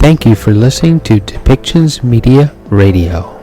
Thank you for listening to Depictions Media Radio.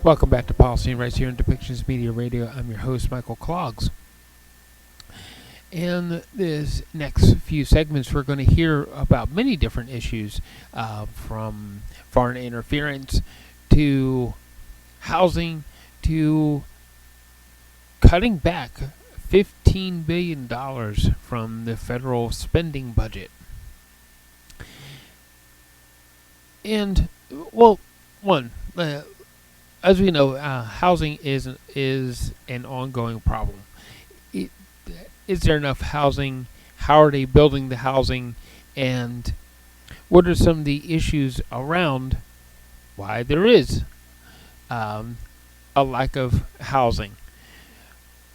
Welcome back to Policy and Rights here on Depictions Media Radio. I'm your host, Michael Clogs. In this next few segments, we're going to hear about many different issues, from foreign interference to housing to cutting back $15 billion from the federal spending budget. And, well, as we know, housing is an ongoing problem. Is there enough housing? How are they building the housing? And what are some of the issues around why there is a lack of housing?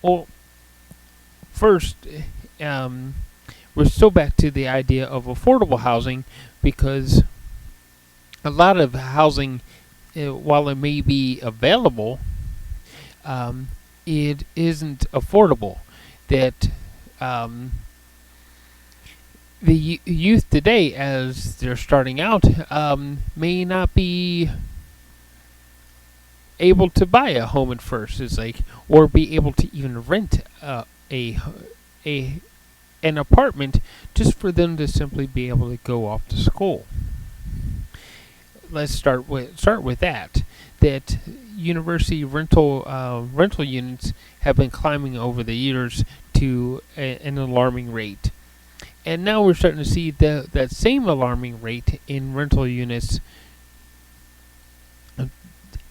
Well, first, we're still back to the idea of affordable housing, because a lot of housing, while it may be available, it isn't affordable. That the youth today, as they're starting out, may not be able to buy a home at first. It's like, or be able to even rent an apartment just for them to simply be able to go off to school. Let's start with that. That university rental units have been climbing over the years to an alarming rate, and now we're starting to see that same alarming rate in rental units,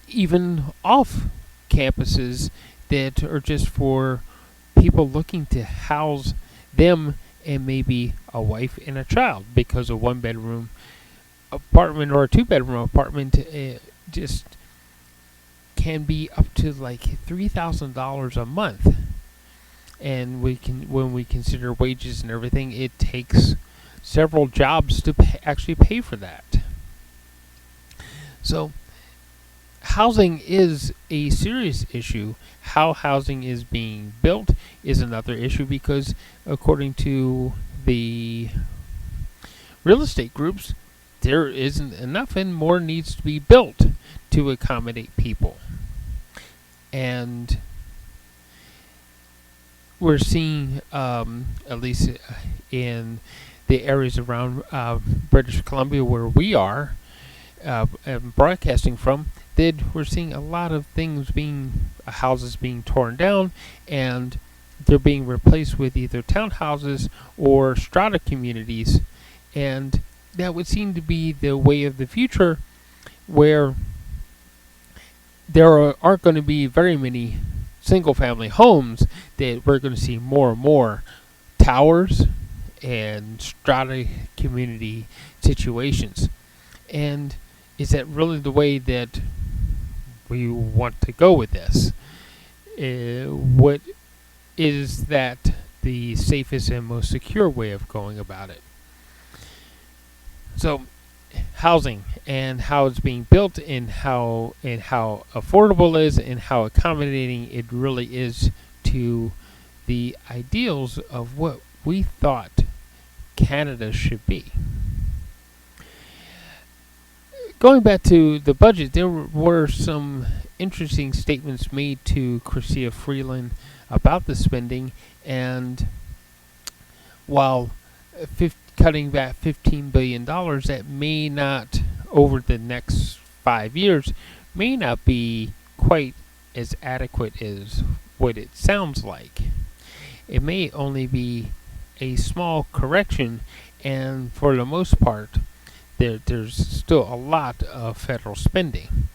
even off campuses, that are just for people looking to house them and maybe a wife and a child, because a one-bedroom apartment or a two-bedroom apartment just can be up to like $3,000 a month. And when we consider wages and everything, it takes several jobs to actually pay for that. So housing is a serious issue. How housing is being built is another issue, because according to the real estate groups, there isn't enough and more needs to be built to accommodate people. And we're seeing, at least in the areas around British Columbia where we are broadcasting from, that we're seeing a lot of houses being torn down, and they're being replaced with either townhouses or strata communities. And that would seem to be the way of the future, where there aren't going to be very many single-family homes, that we're going to see more and more towers and strata community situations. And is that really the way that we want to go with this? What is that the safest and most secure way of going about it? So, housing and how it's being built, and how affordable it is, and how accommodating it really is to the ideals of what we thought Canada should be. Going back to the budget, there were some interesting statements made to Chrystia Freeland about the spending, and while cutting back $15 billion, that may not, over the next 5 years, may not be quite as adequate as what it sounds like. It may only be a small correction, and for the most part, there's still a lot of federal spending.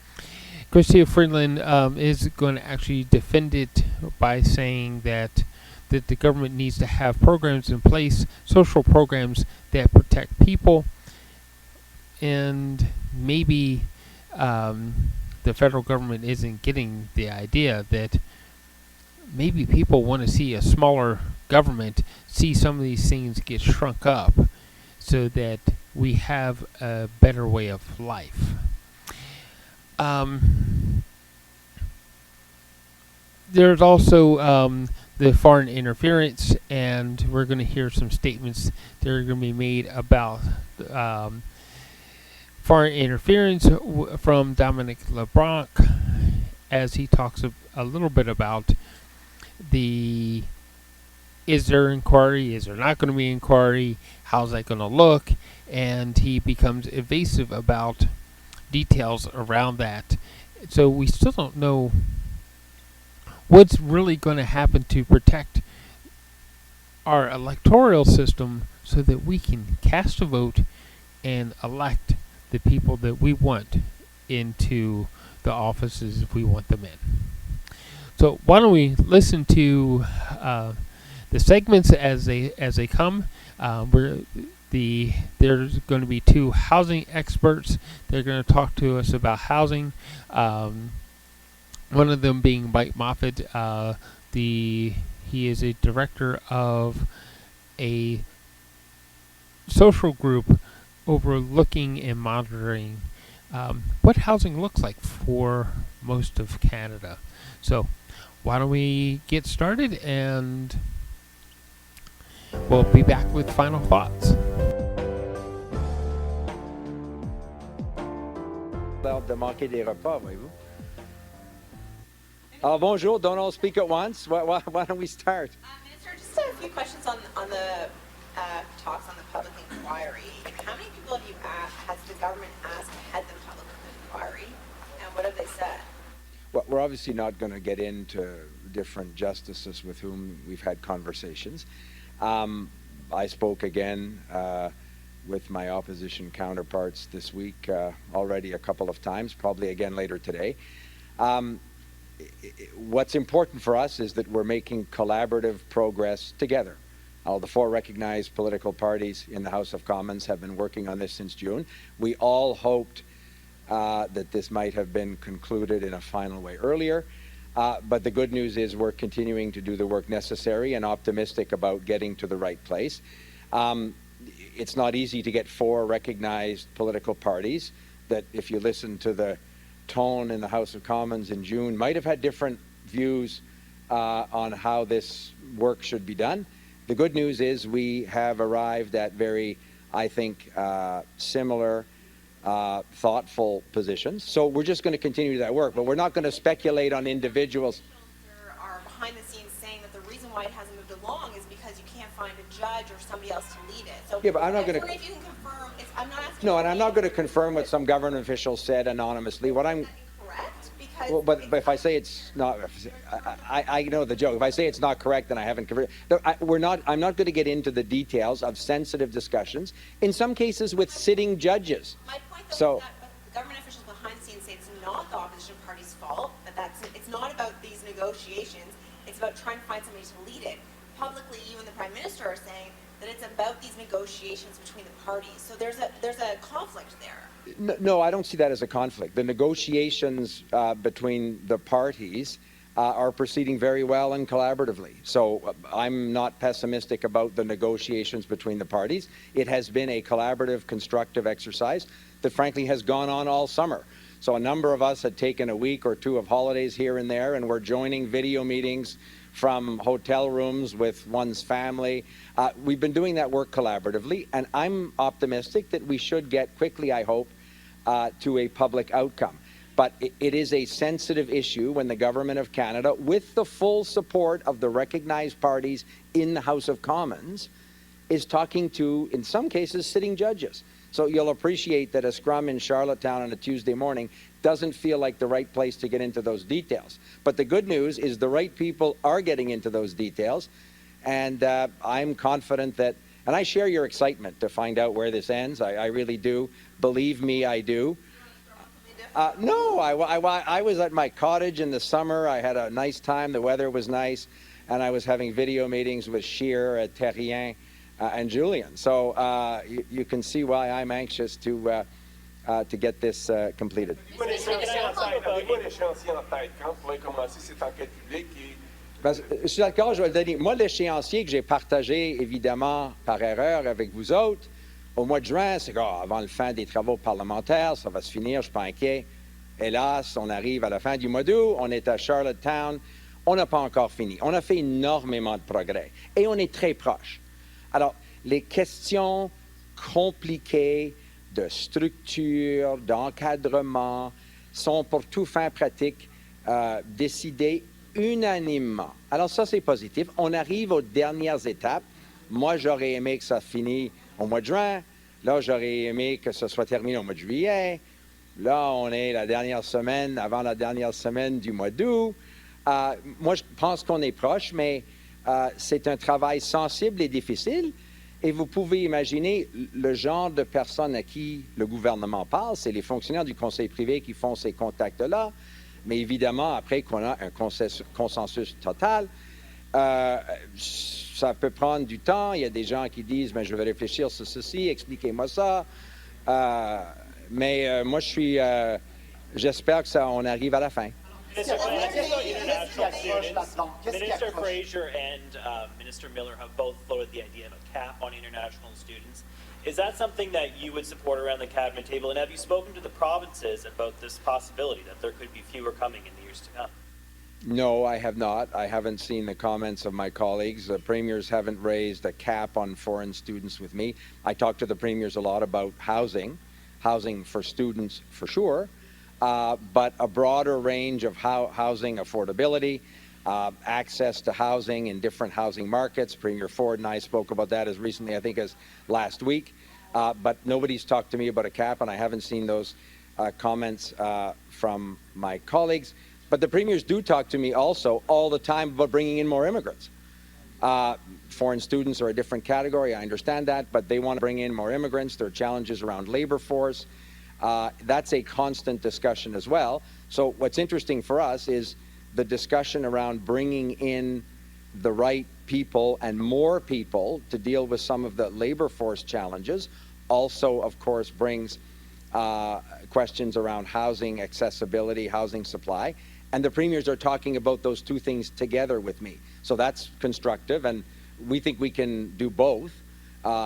Chrystia Freeland is going to actually defend it by saying that the government needs to have programs in place, social programs that protect people, and maybe the federal government isn't getting the idea that maybe people want to see a smaller government, see some of these things get shrunk up so that we have a better way of life. There's also the foreign interference, and we're going to hear some statements that are going to be made about foreign interference from Dominic LeBlanc as he talks a little bit about the is there inquiry, is there not going to be inquiry, how's that going to look, and he becomes evasive about details around that. So we still don't know what's really going to happen to protect our electoral system so that we can cast a vote and elect the people that we want into the offices we want them in. So why don't we listen to the segments as they come? There's going to be two housing experts. They're going to talk to us about housing. One of them being Mike Moffat. He is a director of a social group overlooking and monitoring what housing looks like for most of Canada. So why don't we get started, and we'll be back with final thoughts. De manquer des repas, voyez-vous. Bonjour, don't all speak at once. Why don't we start? Minister, just a few questions on the talks on the public inquiry. How many people have you asked, has the government asked to head the public inquiry, and what have they said? Well, we're obviously not going to get into different justices with whom we've had conversations. I spoke again with my opposition counterparts this week already a couple of times, probably again later today. What's important for us is that we're making collaborative progress together. The four recognized political parties in the House of Commons have been working on this since June. We all hoped that this might have been concluded in a final way earlier. But the good news is we're continuing to do the work necessary and optimistic about getting to the right place. It's not easy to get four recognized political parties that, if you listen to the tone in the House of Commons in June, might have had different views on how this work should be done. The good news is we have arrived at very, I think, similar thoughtful positions. So we're just going to continue that work, but we're not going to speculate on individuals. There are behind the scenes saying that the reason why it hasn't moved along is because you can't find a judge or somebody else to lead it. So yeah, but I'm not going to. If you can confirm, I'm not asking. No, and I'm not going to confirm what some government official said anonymously. What I'm. Correct, because. Well, but if I say it's not, I know the joke. If I say it's not correct, then I haven't confirmed. I'm not going to get into the details of sensitive discussions. In some cases, with sitting judges. My point, though, is that the government officials behind the scenes say it's not the opposition party's fault. It's not about these negotiations. It's about trying to find somebody to lead it. Publicly, you and the Prime Minister are saying that it's about these negotiations between the parties. So there's a conflict there. No, I don't see that as a conflict. The negotiations between the parties are proceeding very well and collaboratively. So I'm not pessimistic about the negotiations between the parties. It has been a collaborative, constructive exercise that frankly has gone on all summer. So a number of us had taken a week or two of holidays here and there, and we're joining video meetings from hotel rooms with one's family. We've been doing that work collaboratively, and I'm optimistic that we should get quickly, I hope, to a public outcome. But it is a sensitive issue when the Government of Canada, with the full support of the recognized parties in the House of Commons, is talking to, in some cases, sitting judges. So you'll appreciate that a scrum in Charlottetown on a Tuesday morning doesn't feel like the right place to get into those details. But the good news is the right people are getting into those details, and I'm confident that, and I share your excitement to find out where this ends. I really do. Believe me, I do. No, I was at my cottage in the summer. I had a nice time. The weather was nice, and I was having video meetings with Scheer, Terrien, and Julian. So you can see why I'm anxious to get this completed. Je suis d'accord, je vais le donner. Moi, l'échéancier que j'ai partagé, évidemment, par erreur avec vous autres, au mois de juin, c'est avant le fin des travaux parlementaires, ça va se finir, je ne suis pas inquiet. Hélas, on arrive à la fin du mois d'août, on est à Charlottetown, on n'a pas encore fini. On a fait énormément de progrès et on est très proche. Alors, les questions compliquées de structure, d'encadrement, sont pour tout fin pratique décidées unanimement. Alors ça, c'est positif. On arrive aux dernières étapes. Moi, j'aurais aimé que ça finisse au mois de juin. Là, j'aurais aimé que ça soit terminé au mois de juillet. Là, on est la dernière semaine, avant la dernière semaine du mois d'août. Moi, je pense qu'on est proche, mais c'est un travail sensible et difficile. Et vous pouvez imaginer le genre de personnes à qui le gouvernement parle, c'est les fonctionnaires du conseil privé qui font ces contacts-là. Mais évidemment, après qu'on a un consensus total, ça peut prendre du temps. Il y a des gens qui disent, je vais réfléchir sur ceci, expliquez-moi ça. Mais moi, j'espère que on arrive à la fin. Minister Fraser and Minister Miller have both floated the idea of a cap on international students. Is that something that you would support around the cabinet table? And have you spoken to the provinces about this possibility that there could be fewer coming in the years to come? No, I have not. I haven't seen the comments of my colleagues. The premiers haven't raised a cap on foreign students with me. I talk to the premiers a lot about housing for students for sure, but a broader range of housing affordability, access to housing in different housing markets. Premier Ford and I spoke about that as recently, I think, as last week. But nobody's talked to me about a cap, and I haven't seen those comments from my colleagues. But the premiers do talk to me also all the time about bringing in more immigrants. Foreign students are a different category, I understand that, but they want to bring in more immigrants. There are challenges around labor force. That's a constant discussion as well. So what's interesting for us is the discussion around bringing in the right people and more people to deal with some of the labor force challenges also, of course, brings questions around housing accessibility, housing supply. And the premiers are talking about those two things together with me. So that's constructive, and we think we can do both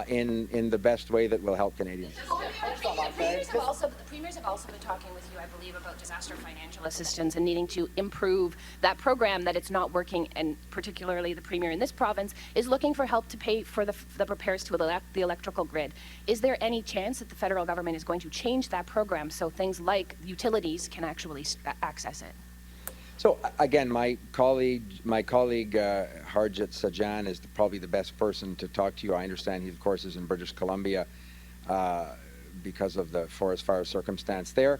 in the best way that will help Canadians. The premiers have also been talking with you, I believe, about disaster financial assistance and needing to improve that program, that it's not working, and particularly the premier in this province is looking for help to pay for the repairs to the electrical grid. Is there any chance that the federal government is going to change that program so things like utilities can actually access it? So again, my colleague Harjit Sajjan is probably the best person to talk to you. I understand he, of course, is in British Columbia because of the forest fire circumstance there.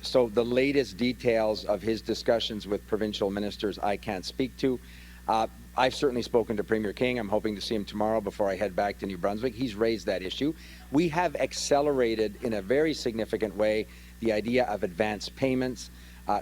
So the latest details of his discussions with provincial ministers I can't speak to. I've certainly spoken to Premier King. I'm hoping to see him tomorrow before I head back to New Brunswick. He's raised that issue. We have accelerated in a very significant way the idea of advance payments.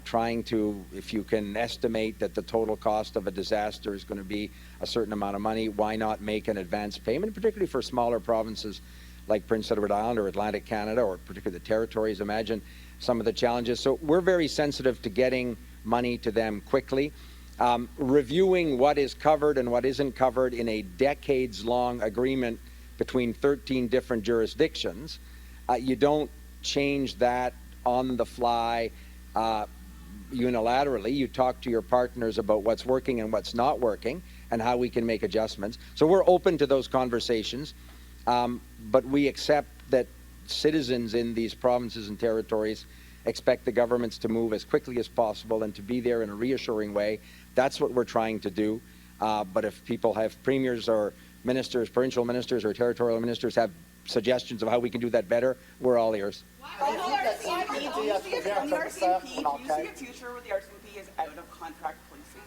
Trying to, if you can estimate that the total cost of a disaster is going to be a certain amount of money, why not make an advance payment, particularly for smaller provinces like Prince Edward Island or Atlantic Canada, or particularly the territories. Imagine some of the challenges. So we're very sensitive to getting money to them quickly. Reviewing what is covered and what isn't covered in a decades-long agreement between 13 different jurisdictions. You don't change that on the fly unilaterally. You talk to your partners about what's working and what's not working and how we can make adjustments. So we're open to those conversations, but we accept that citizens in these provinces and territories expect the governments to move as quickly as possible and to be there in a reassuring way. That's what we're trying to do. But if people have premiers or ministers, provincial ministers or territorial ministers have suggestions of how we can do that better, we're all ears. Do you see a future where the RCMP is out of contract policing?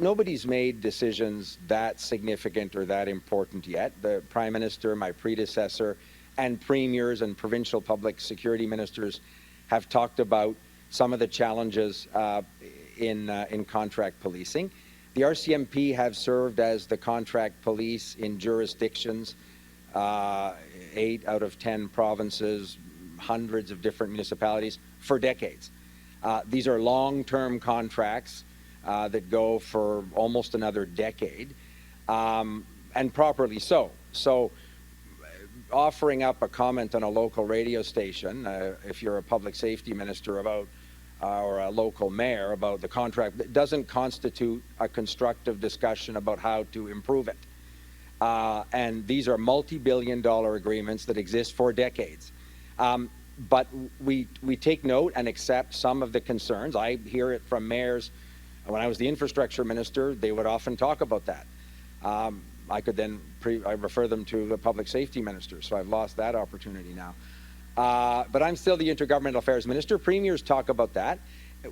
Nobody's made decisions that significant or that important yet. The Prime Minister, my predecessor, and premiers and provincial public security ministers have talked about some of the challenges in contract policing. The RCMP have served as the contract police in jurisdictions, 8 out of 10 provinces, hundreds of different municipalities for decades. These are long-term contracts that go for almost another decade, and properly so. So offering up a comment on a local radio station, if you're a public safety minister about or a local mayor about the contract, doesn't constitute a constructive discussion about how to improve it. And these are multi-billion-dollar agreements that exist for decades. But we take note and accept some of the concerns. I hear it from mayors. When I was the infrastructure minister, they would often talk about that. I could then I refer them to the public safety minister, so I've lost that opportunity now. But I'm still the intergovernmental affairs minister. Premiers talk about that.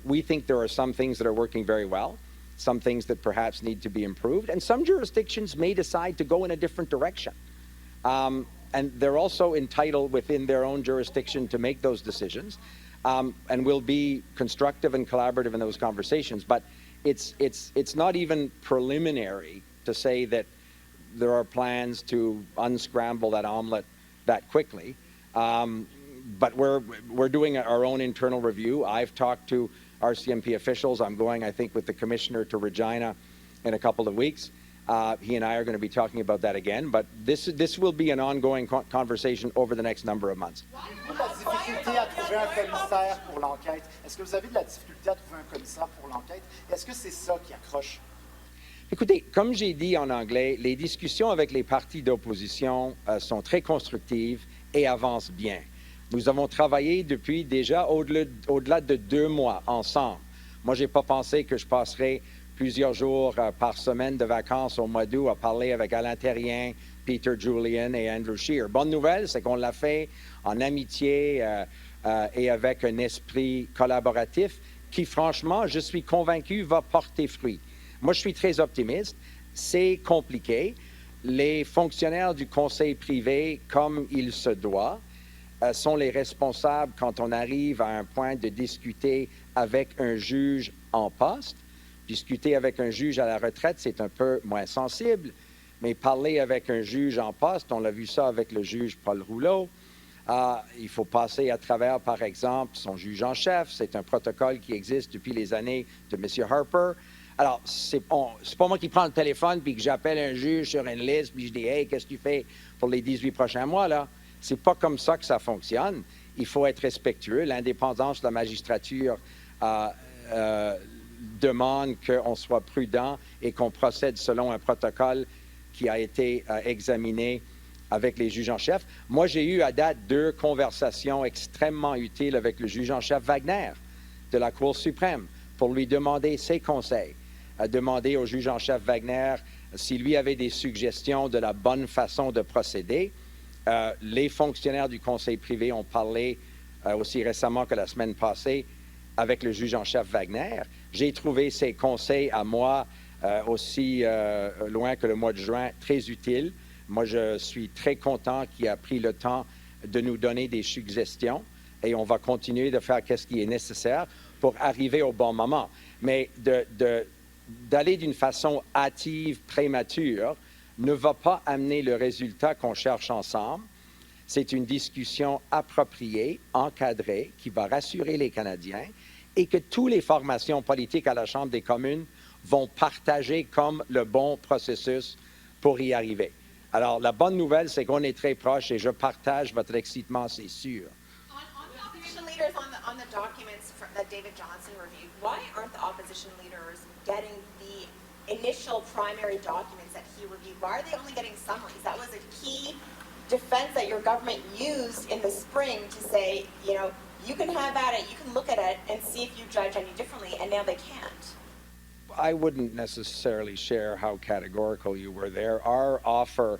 We think there are some things that are working very well, some things that perhaps need to be improved, and some jurisdictions may decide to go in a different direction. And they're also entitled within their own jurisdiction to make those decisions, and we'll be constructive and collaborative in those conversations. But it's not even preliminary to say that there are plans to unscramble that omelet that quickly. But we're doing our own internal review. I've talked to RCMP officials. I'm going, I think, with the commissioner to Regina in a couple of weeks. He and I are going to be talking about that again. But this will be an ongoing conversation over the next number of months. Difficulté à trouver un commissaire pour l'enquête. Est-ce que vous avez de la difficulté à trouver un commissaire pour l'enquête? Est-ce que c'est ça qui accroche? Écoutez, comme j'ai dit en anglais, les discussions avec les partis d'opposition sont très constructives et avancent bien. Nous avons travaillé depuis déjà au-delà de 2 mois ensemble. Moi, je n'ai pas pensé que je passerais plusieurs jours par semaine de vacances au mois d'août à parler avec Alain Terrien, Peter Julian et Andrew Scheer. Bonne nouvelle, c'est qu'on l'a fait en amitié et avec un esprit collaboratif qui, franchement, je suis convaincu, va porter fruit. Moi, je suis très optimiste. C'est compliqué. Les fonctionnaires du conseil privé, comme il se doit, sont les responsables quand on arrive à un point de discuter avec un juge en poste. Discuter avec un juge à la retraite, c'est un peu moins sensible, mais parler avec un juge en poste, on l'a vu ça avec le juge Paul Rouleau. Il faut passer à travers, par exemple, son juge en chef. C'est un protocole qui existe depuis les années de M. Harper. Alors, c'est pas moi qui prends le téléphone puis que j'appelle un juge sur une liste puis je dis « Hey, qu'est-ce que tu fais pour les 18 prochains mois, là? » C'est pas comme ça que ça fonctionne. Il faut être respectueux. L'indépendance de la magistrature demande qu'on soit prudent et qu'on procède selon un protocole qui a été examiné avec les juges en chef. Moi, j'ai eu à date 2 conversations extrêmement utiles avec le juge en chef Wagner de la Cour suprême pour lui demander ses conseils, demander au juge en chef Wagner s'il lui avait des suggestions de la bonne façon de procéder. Les fonctionnaires du conseil privé ont parlé aussi récemment que la semaine passée avec le juge en chef Wagner. J'ai trouvé ses conseils à moi aussi loin que le mois de juin très utiles. Moi, je suis très content qu'il a pris le temps de nous donner des suggestions et on va continuer de faire ce qui est nécessaire pour arriver au bon moment. Mais d'aller d'une façon hâtive, prémature, ne va pas amener le résultat qu'on cherche ensemble. C'est une discussion appropriée, encadrée, qui va rassurer les Canadiens et que toutes les formations politiques à la Chambre des communes vont partager comme le bon processus pour y arriver. Alors, la bonne nouvelle, c'est qu'on est très proche et je partage votre excitement, c'est sûr. On the opposition leaders, on the documents that David Johnson reviewed, why aren't the opposition leaders getting the initial primary documents that he reviewed? Why are they only getting summaries? That was a key defense that your government used in the spring to say, you know, you can have at it, you can look at it and see if you judge any differently, and now they can't. I wouldn't necessarily share how categorical you were there. Our offer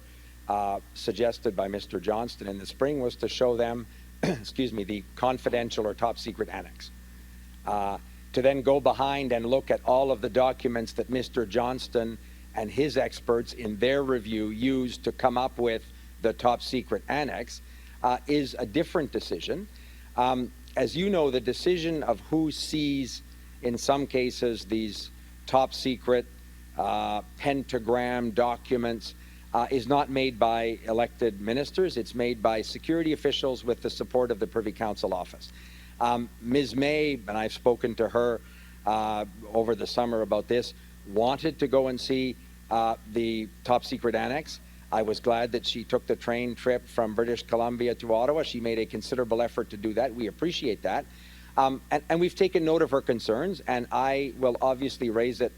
suggested by Mr. Johnston in the spring was to show them, excuse me, the confidential or top secret annex. To then go behind and look at all of the documents that Mr. Johnston and his experts in their review used to come up with the top secret annex is a different decision. As you know, the decision of who sees, in some cases, these top secret pentagram documents is not made by elected ministers. It's made by security officials with the support of the Privy Council office. Ms. May, and I've spoken to her over the summer about this, wanted to go and see the top secret annex. I was glad that she took the train trip from British Columbia to Ottawa. She made a considerable effort to do that. We appreciate that. And we've taken note of her concerns, and I will obviously raise it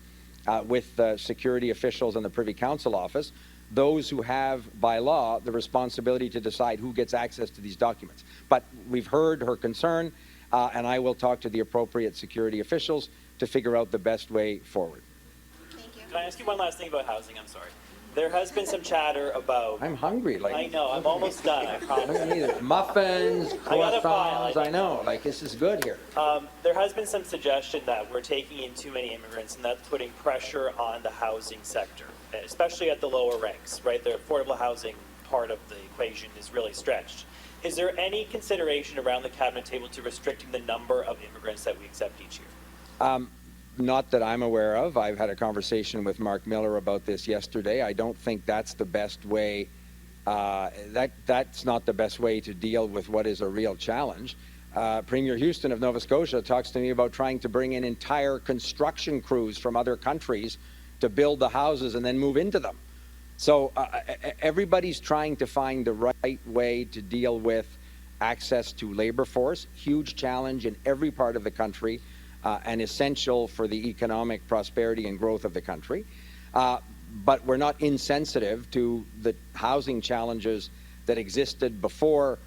with the security officials and the Privy Council office, those who have, by law, the responsibility to decide who gets access to these documents. But we've heard her concern, and I will talk to the appropriate security officials to figure out the best way forward. Thank you. Can I ask you one last thing about housing? I'm sorry. There has been some chatter about... I'm hungry. Like, I know, I'm almost done, I promise. Muffins, I got a file, croissants, I know. Like, this is good here. There has been some suggestion that we're taking in too many immigrants, and that's putting pressure on the housing sector, especially at the lower ranks, right? The affordable housing part of the equation is really stretched. Is there any consideration around the cabinet table to restricting the number of immigrants that we accept each year? Not that I'm aware of. I've had a conversation with Mark Miller about this yesterday. I don't think that's the best way. That's not the best way to deal with what is a real challenge. Premier Houston of Nova Scotia talks to me about trying to bring in entire construction crews from other countries to build the houses and then move into them. So everybody's trying to find the right way to deal with access to labor force. Huge challenge in every part of the country. And essential for the economic prosperity and growth of the country. But we're not insensitive to the housing challenges that existed before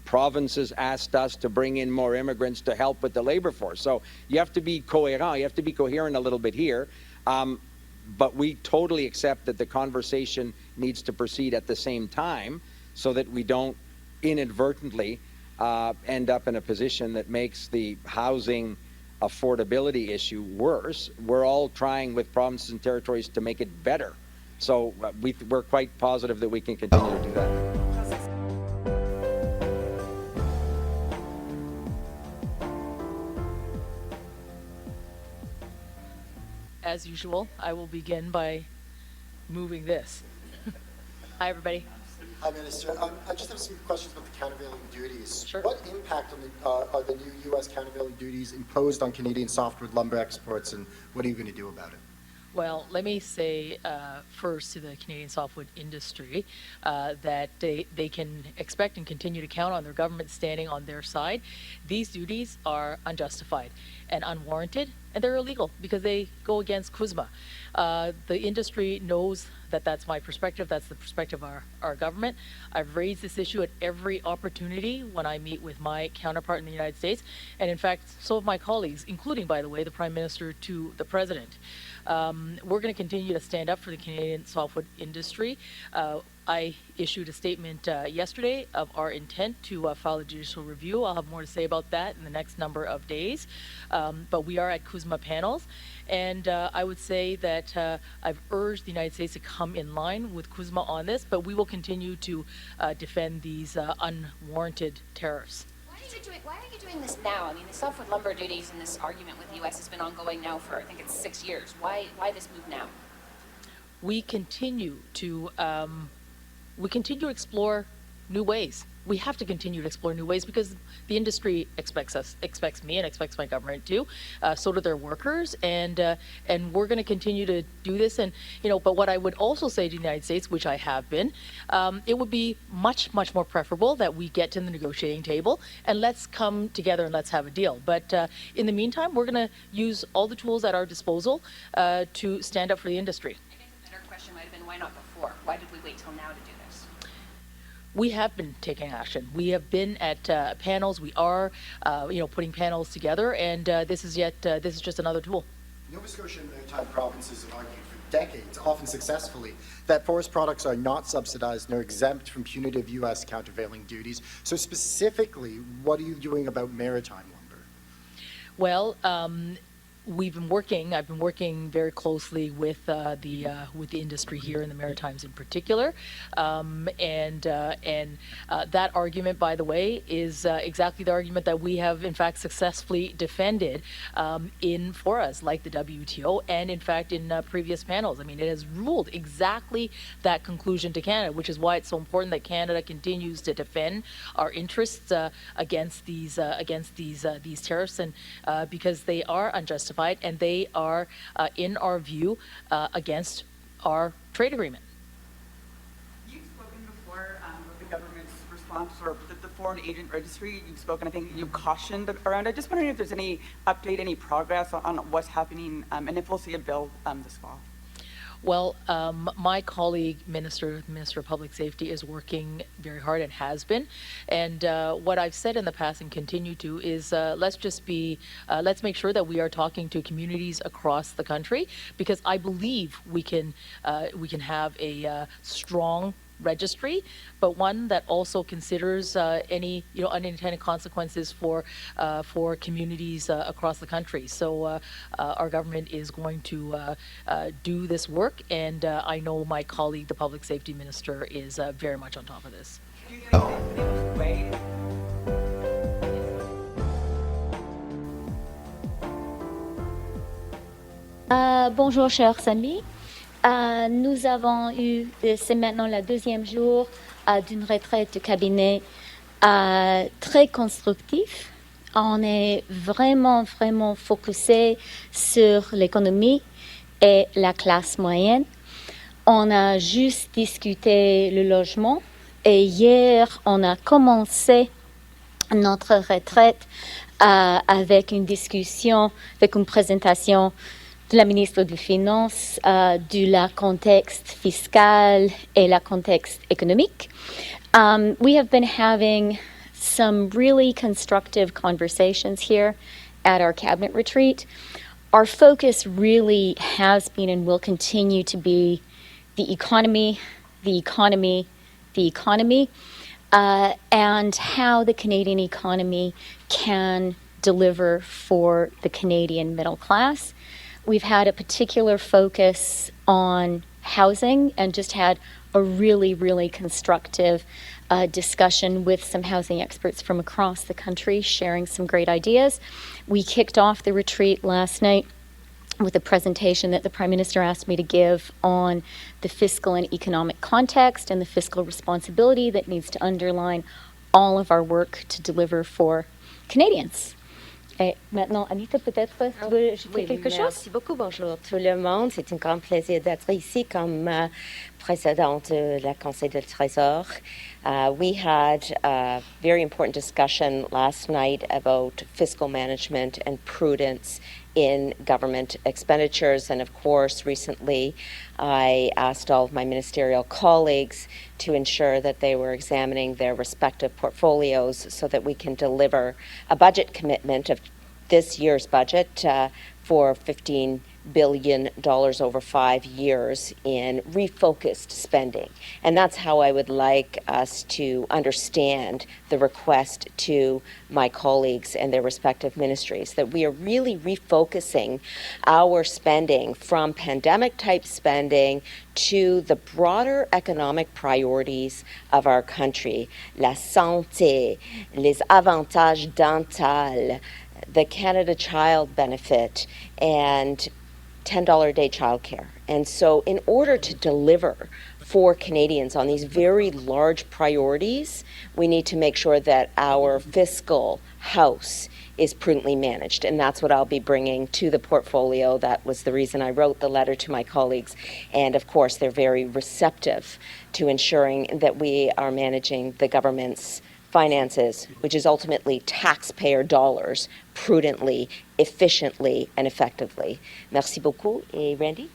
provinces asked us to bring in more immigrants to help with the labor force. So you have to be coherent, you have to be coherent a little bit here. But we totally accept that the conversation needs to proceed at the same time so that we don't inadvertently end up in a position that makes the housing affordability issue worse. We're all trying with provinces and territories to make it better. So we're quite positive that we can continue to do that. As usual, I will begin by moving this. Hi, everybody. Hi, Minister. I just have some questions about the countervailing duties. Sure. What impact are the new U.S. countervailing duties imposed on Canadian softwood lumber exports, and what are you going to do about it? Well, let me say first to the Canadian softwood industry that they can expect and continue to count on their government standing on their side. These duties are unjustified and unwarranted, and they're illegal because they go against CUSMA. The industry knows that that's my perspective. That's the perspective of our government. I've raised this issue at every opportunity when I meet with my counterpart in the United States, and in fact, so have my colleagues, including, by the way, the Prime Minister to the President. We're going to continue to stand up for the Canadian softwood industry. I issued a statement yesterday of our intent to file a judicial review. I'll have more to say about that in the next number of days. But we are at CUSMA panels. And I would say that I've urged the United States to come in line with CUSMA on this, but we will continue to defend these unwarranted tariffs. Why are you doing this now? I mean, the softwood lumber duties and this argument with the U.S. has been ongoing now for, I think it's 6 years. Why this move now? We continue to explore new ways. We have to continue to explore new ways because the industry expects me, and expects my government too. So do their workers, and we're going to continue to do this. And but what I would also say to the United States, which I have been, it would be much more preferable that we get to the negotiating table and let's come together and let's have a deal. But in the meantime, we're going to use all the tools at our disposal to stand up for the industry. I guess a better question might have been, why not before? Why did we wait till now to do this? We have been taking action. We have been at panels. We are, putting panels together, and this is just another tool. Nova Scotia and Maritime provinces have argued for decades, often successfully, that forest products are not subsidized nor exempt from punitive U.S. countervailing duties. So specifically, what are you doing about maritime lumber? Well, I've been working very closely with the industry here in the Maritimes in particular, and that argument, by the way, is exactly the argument that we have in fact successfully defended in forums like the WTO, and in fact in previous panels. I mean, it has ruled exactly that conclusion to Canada, which is why it's so important that Canada continues to defend our interests against these tariffs, and because they are unjustified. And they are, in our view, against our trade agreement. You've spoken before about the government's response or the foreign agent registry. You've spoken, I think you've cautioned around it. Just wondering if there's any update, any progress on what's happening, and if we'll see a bill this fall. Well, my colleague, Minister of Public Safety, is working very hard and has been. And what I've said in the past and continue to is let's make sure that we are talking to communities across the country, because I believe we can have a strong registry, but one that also considers any unintended consequences for communities across the country. So our government is going to do this work, and I know my colleague, the Public Safety Minister, is very much on top of this. Bonjour, chers amis. Nous avons eu, c'est maintenant le deuxième jour d'une retraite de cabinet très constructif. On est vraiment focusé sur l'économie et la classe moyenne. On a juste discuté le logement et hier, on a commencé notre retraite avec une discussion, avec une présentation de la ministre des Finances, du contexte fiscal et le contexte économique. We have been having some really constructive conversations here at our cabinet retreat. Our focus really has been and will continue to be the economy, and how the Canadian economy can deliver for the Canadian middle class. We've had a particular focus on housing and just had a really constructive discussion with some housing experts from across the country, sharing some great ideas. We kicked off the retreat last night with a presentation that the Prime Minister asked me to give on the fiscal and economic context and the fiscal responsibility that needs to underline all of our work to deliver for Canadians. Et maintenant, Anita, peut-être tu veux ajouter quelque chose? Merci beaucoup. Bonjour tout le monde. C'est un grand plaisir d'être ici comme présidente de la Conseil du Trésor. We had a very important discussion last night about fiscal management and prudence in government expenditures. And of course, recently, I asked all of my ministerial colleagues to ensure that they were examining their respective portfolios so that we can deliver a budget commitment of this year's budget for $15 billion over 5 years in refocused spending. And that's how I would like us to understand the request to my colleagues and their respective ministries, that we are really refocusing our spending from pandemic-type spending to the broader economic priorities of our country, la santé, les avantages dentales, the Canada Child Benefit, and $10 a day childcare. And so in order to deliver for Canadians on these very large priorities, we need to make sure that our fiscal house is prudently managed. And that's what I'll be bringing to the portfolio. That was the reason I wrote the letter to my colleagues. And of course, they're very receptive to ensuring that we are managing the government's finances, which is ultimately taxpayer dollars, prudently, efficiently, and effectively. Merci beaucoup. Et Randy?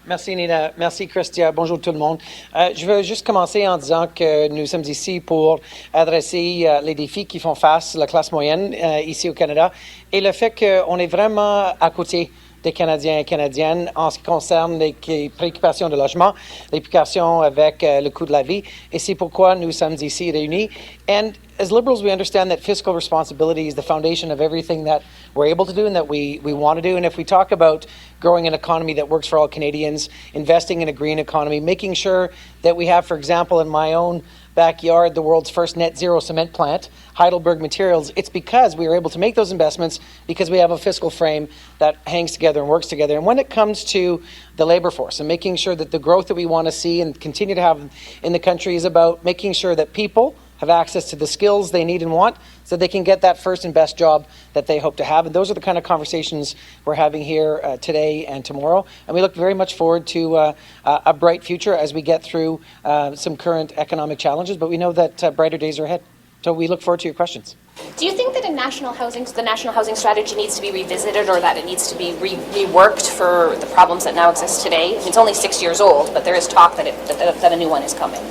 Merci Nina, merci Christia, bonjour tout le monde. Je veux juste commencer en disant que nous sommes ici pour adresser les défis qui font face à la classe moyenne ici au Canada et le fait qu'on est vraiment à côté des Canadiens et Canadiennes en ce qui concerne les préoccupations de logement, les préoccupations avec le coût de la vie. Et c'est pourquoi nous sommes ici réunis. And as Liberals, we understand that fiscal responsibility is the foundation of everything that we're able to do and that we want to do. And if we talk about growing an economy that works for all Canadians, investing in a green economy, making sure that we have, for example, in my own backyard, the world's first net zero cement plant, Heidelberg Materials, it's because we were able to make those investments because we have a fiscal frame that hangs together and works together. And when it comes to the labor force and making sure that the growth that we want to see and continue to have in the country is about making sure that people have access to the skills they need and want so they can get that first and best job that they hope to have. And those are the kind of conversations we're having here today and tomorrow. And we look very much forward to a bright future as we get through some current economic challenges, but we know that brighter days are ahead. So we look forward to your questions. Do you think that the national housing strategy needs to be revisited, or that it needs to be reworked for the problems that now exist today? I mean, it's only 6 years old, but there is talk that a new one is coming.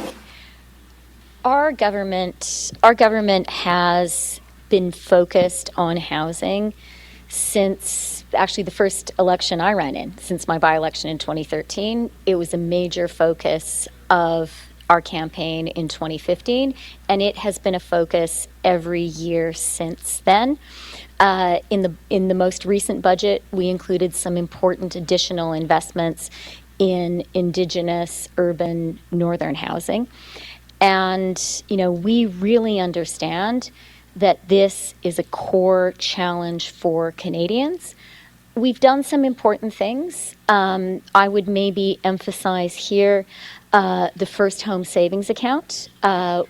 Our government has been focused on housing since actually the first election I ran in, since my by-election in 2013. It was a major focus of our campaign in 2015, and it has been a focus every year since then. In the most recent budget, we included some important additional investments in Indigenous urban northern housing. And, we really understand that this is a core challenge for Canadians. We've done some important things. I would maybe emphasize here the First Home Savings Account,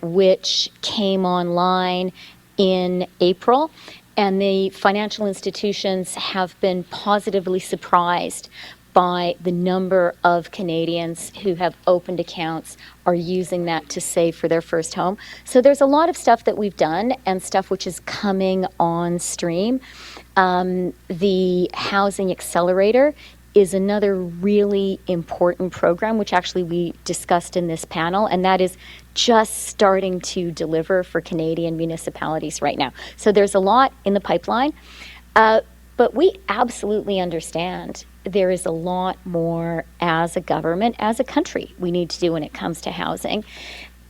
which came online in April. And the financial institutions have been positively surprised by the number of Canadians who have opened accounts are using that to save for their first home. So there's a lot of stuff that we've done and stuff which is coming on stream. The Housing Accelerator is another really important program, which actually we discussed in this panel, and that is just starting to deliver for Canadian municipalities right now. So there's a lot in the pipeline, but we absolutely understand there is a lot more as a government, as a country, we need to do when it comes to housing.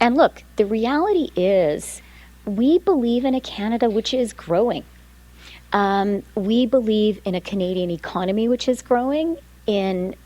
And look, the reality is we believe in a Canada which is growing. We believe in a Canadian economy which is growing, in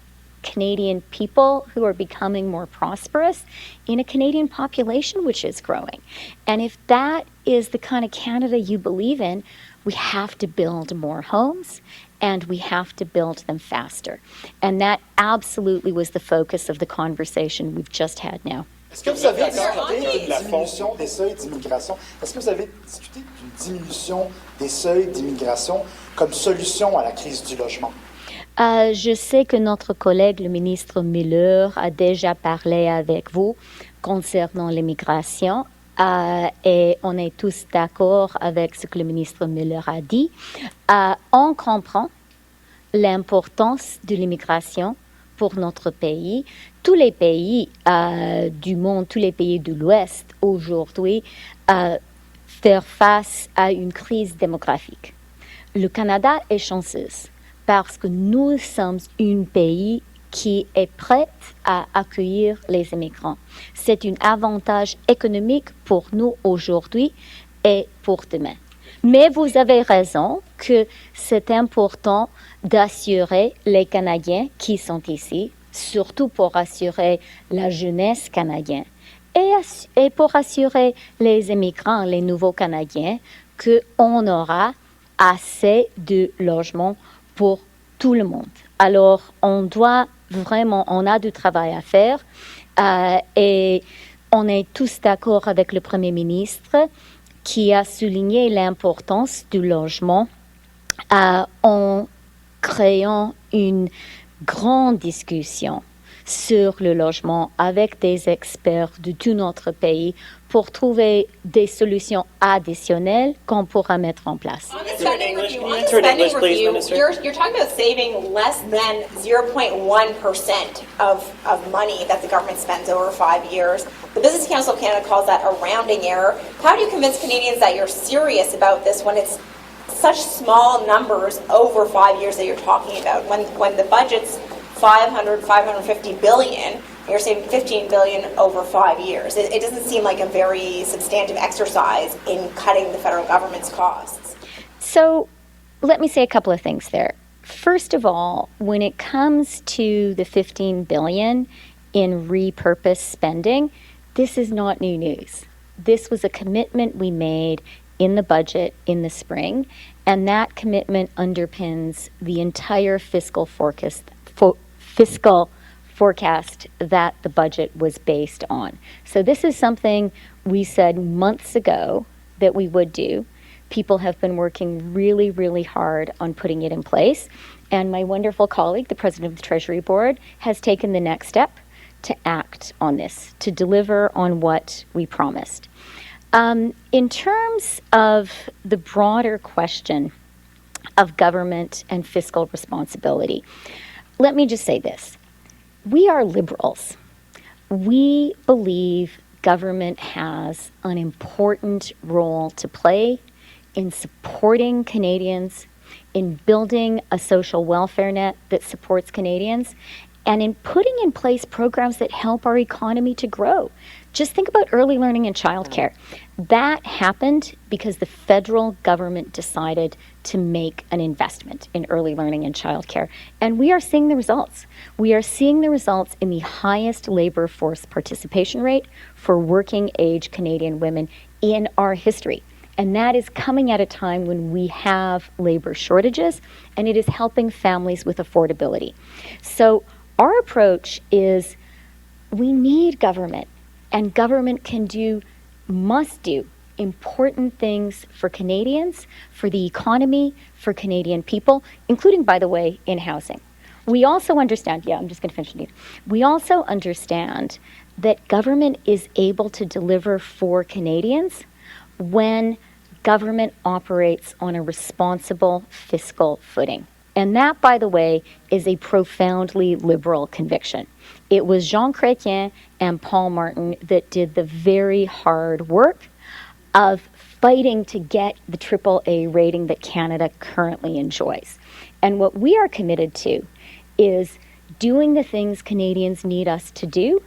Canadian people who are becoming more prosperous, in a Canadian population which is growing. And if that is the kind of Canada you believe in, we have to build more homes, and we have to build them faster. And that absolutely was the focus of the conversation we've just had now. Est-ce que vous avez discuté d'une diminution des seuils d'immigration? Est-ce que vous avez discuté d'une diminution des seuils d'immigration comme solution à la crise du logement? Je sais que notre collègue, le ministre Miller, a déjà parlé avec vous concernant l'immigration. Et on est tous d'accord avec ce que le ministre Miller a dit. On comprend l'importance de l'immigration pour notre pays. Tous les pays du monde, tous les pays de l'Ouest aujourd'hui faire face à une crise démographique. Le Canada est chanceux parce que nous sommes un pays qui est prête à accueillir les immigrants. C'est un avantage économique pour nous aujourd'hui et pour demain. Mais vous avez raison que c'est important d'assurer les Canadiens qui sont ici, surtout pour assurer la jeunesse canadienne et pour assurer les immigrants, les nouveaux Canadiens, qu'on aura assez de logements pour tout le monde. Alors, on a du travail à faire et on est tous d'accord avec le Premier ministre qui a souligné l'importance du logement en créant une grande discussion sur le logement avec des experts de tout notre pays pour trouver des solutions additionnelles qu'on pourra mettre en place. On the spending review, you're talking about saving less than 0.1% of money that the government spends over 5 years. The Business Council of Canada calls that a rounding error. How do you convince Canadians that you're serious about this when it's such small numbers over 5 years that you're talking about. When the budget's 550 billion, you're saying 15 billion over 5 years. It doesn't seem like a very substantive exercise in cutting the federal government's costs. So let me say a couple of things there. First of all, when it comes to the 15 billion in repurposed spending, this is not new news. This was a commitment we made in the budget in the spring, and that commitment underpins the entire fiscal forecast that the budget was based on. So this is something we said months ago that we would do. People have been working really, really hard on putting it in place. And my wonderful colleague, the president of the Treasury Board, has taken the next step to act on this, to deliver on what we promised. In terms of the broader question of government and fiscal responsibility, let me just say this. We are liberals. We believe government has an important role to play in supporting Canadians, in building a social welfare net that supports Canadians, and in putting in place programs that help our economy to grow. Just think about early learning and childcare. That happened because the federal government decided to make an investment in early learning and childcare. And we are seeing the results. We are seeing the results in the highest labor force participation rate for working age Canadian women in our history. And that is coming at a time when we have labor shortages, and it is helping families with affordability. So our approach is we need government, and government must do important things for Canadians, for the economy, for Canadian people, including, by the way, in housing. We also understand, I'm just going to finish. We also understand that government is able to deliver for Canadians when government operates on a responsible fiscal footing. And that, by the way, is a profoundly liberal conviction. It was Jean Chrétien and Paul Martin that did the very hard work of fighting to get the AAA rating that Canada currently enjoys. And what we are committed to is doing the things Canadians need us to do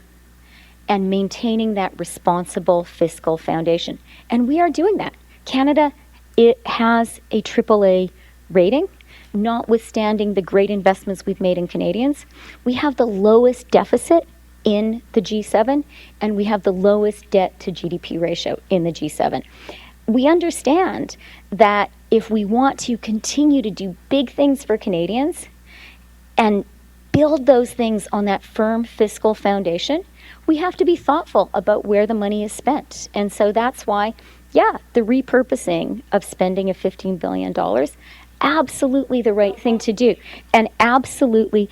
and maintaining that responsible fiscal foundation. And we are doing that. Canada, it has a AAA rating, notwithstanding the great investments we've made in Canadians. We have the lowest deficit in the G7, and we have the lowest debt to GDP ratio in the G7. We understand that if we want to continue to do big things for Canadians and build those things on that firm fiscal foundation, we have to be thoughtful about where the money is spent. And so that's why, the repurposing of spending of $15 billion, absolutely the right thing to do. And absolutely,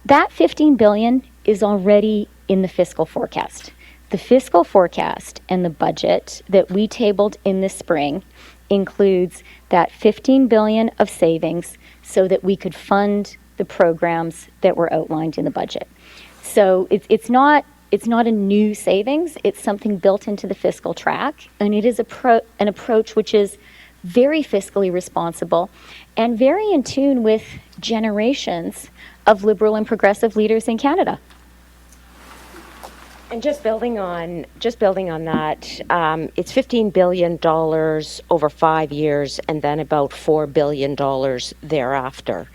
that $15 billion is already in the fiscal forecast. The fiscal forecast and the budget that we tabled in the spring includes that $15 billion of savings so that we could fund the programs that were outlined in the budget. So it's not a new savings, it's something built into the fiscal track, and it is an approach which is very fiscally responsible and very in tune with generations of liberal and progressive leaders in Canada. And just building on that, it's $15 billion over 5 years and then about $4 billion thereafter.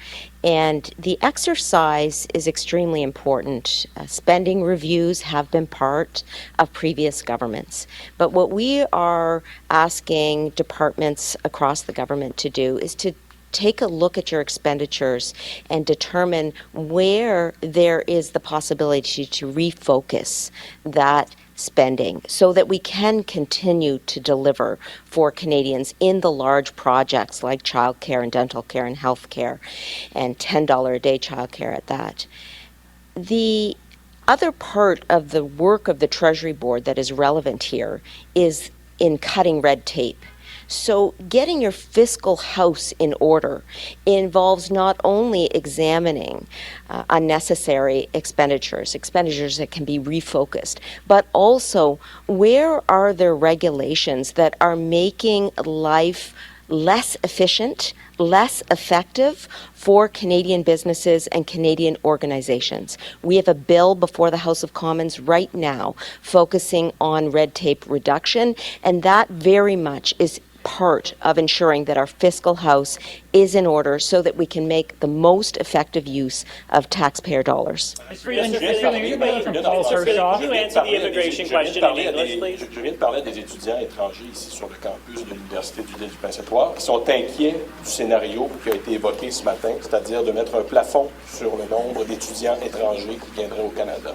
And the exercise is extremely important. Spending reviews have been part of previous governments. But what we are asking departments across the government to do is to take a look at your expenditures and determine where there is the possibility to refocus that spending so that we can continue to deliver for Canadians in the large projects like childcare and dental care and health care and $10 a day childcare at that. The other part of the work of the Treasury Board that is relevant here is in cutting red tape. So getting your fiscal house in order involves not only examining unnecessary expenditures that can be refocused, but also where are there regulations that are making life less efficient, less effective for Canadian businesses and Canadian organizations. We have a bill before the House of Commons right now focusing on red tape reduction, and that very much is part of ensuring that our fiscal house is in order so that we can make the most effective use of taxpayer dollars. Freeland, you answer the immigration question in English, please? Je viens de parler des étudiants étrangers ici sur le campus de l'Université du Lille du Prince-Édouard qui sont inquiets du scénario qui a été évoqué ce matin, c'est-à-dire de mettre un plafond sur le nombre d'étudiants étrangers qui viendraient au Canada.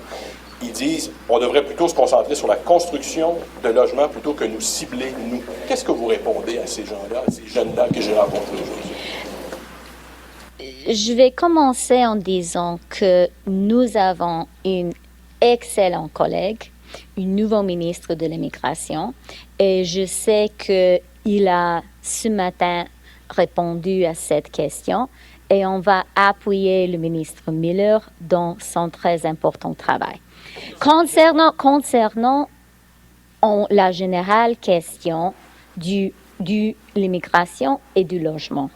Ils disent on devrait plutôt se concentrer sur la construction de logements plutôt que nous cibler, nous. Qu'est-ce que vous répondez à ces gens-là, à ces jeunes-là que j'ai rencontrés aujourd'hui? Je vais commencer en disant que nous avons une excellente collègue, une nouveau ministre de l'immigration, et je sais qu'il a ce matin répondu à cette question et on va appuyer le ministre Miller dans son très important travail. Concernant la générale question de l'immigration et du logement,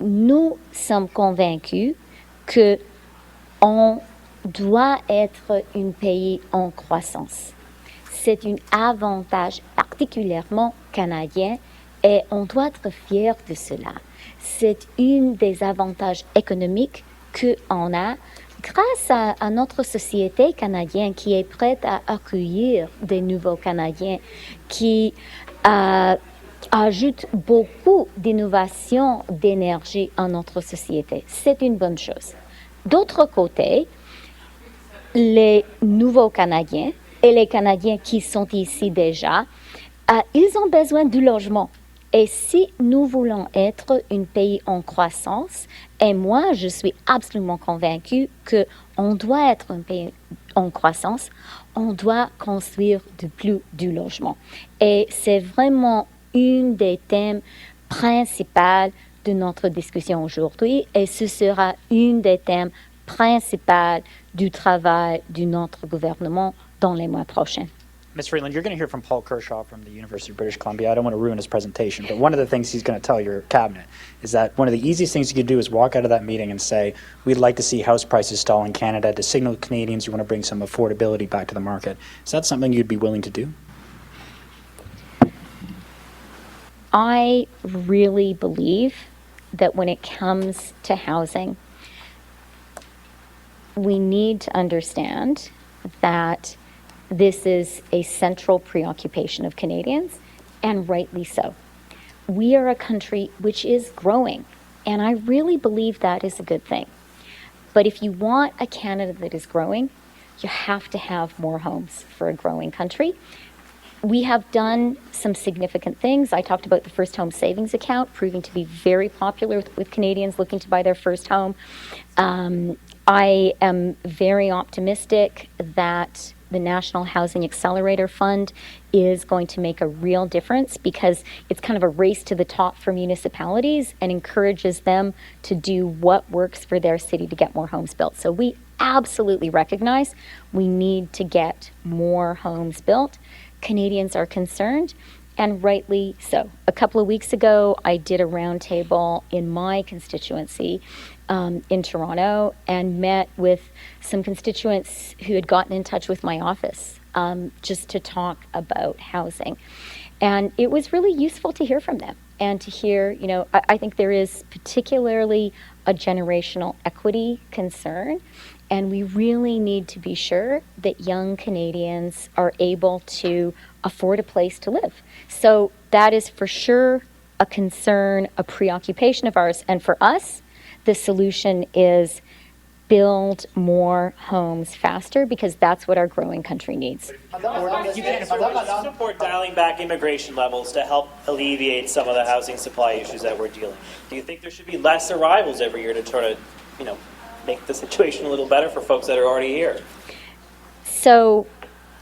nous sommes convaincus qu'on doit être un pays en croissance. C'est un avantage particulièrement canadien et on doit être fiers de cela. C'est un des avantages économiques qu'on a grâce à notre société canadienne qui est prête à accueillir des nouveaux Canadiens, qui ajoute beaucoup d'innovation d'énergie à notre société. C'est une bonne chose. D'autre côté, les nouveaux Canadiens et les Canadiens qui sont ici déjà, ils ont besoin du logement. Et si nous voulons être un pays en croissance, et moi je suis absolument convaincue qu'on doit être un pays en croissance, on doit construire du logement. Et c'est vraiment un des thèmes principaux de notre discussion aujourd'hui et ce sera un des thèmes principaux du travail de notre gouvernement dans les mois prochains. Ms. Freeland, you're going to hear from Paul Kershaw from the University of British Columbia. I don't want to ruin his presentation, but one of the things he's going to tell your cabinet is that one of the easiest things you could do is walk out of that meeting and say, we'd like to see house prices stall in Canada to signal Canadians you want to bring some affordability back to the market. Is that something you'd be willing to do? I really believe that when it comes to housing, we need to understand that this is a central preoccupation of Canadians, and rightly so. We are a country which is growing, and I really believe that is a good thing. But if you want a Canada that is growing, you have to have more homes for a growing country. We have done some significant things. I talked about the first home savings account proving to be very popular with Canadians looking to buy their first home. I am very optimistic that the National Housing Accelerator Fund is going to make a real difference because it's kind of a race to the top for municipalities and encourages them to do what works for their city to get more homes built. So we absolutely recognize we need to get more homes built. Canadians are concerned, and rightly so. A couple of weeks ago, I did a roundtable in my constituency in Toronto and met with some constituents who had gotten in touch with my office just to talk about housing. And it was really useful to hear from them and to hear, I think there is particularly a generational equity concern, and we really need to be sure that young Canadians are able to afford a place to live. So that is for sure a concern, a preoccupation of ours. And for us, the solution is build more homes faster because that's what our growing country needs. You can support dialing back immigration levels to help alleviate some of the housing supply issues that we're dealing. Do you think there should be less arrivals every year to try to, make the situation a little better for folks that are already here? So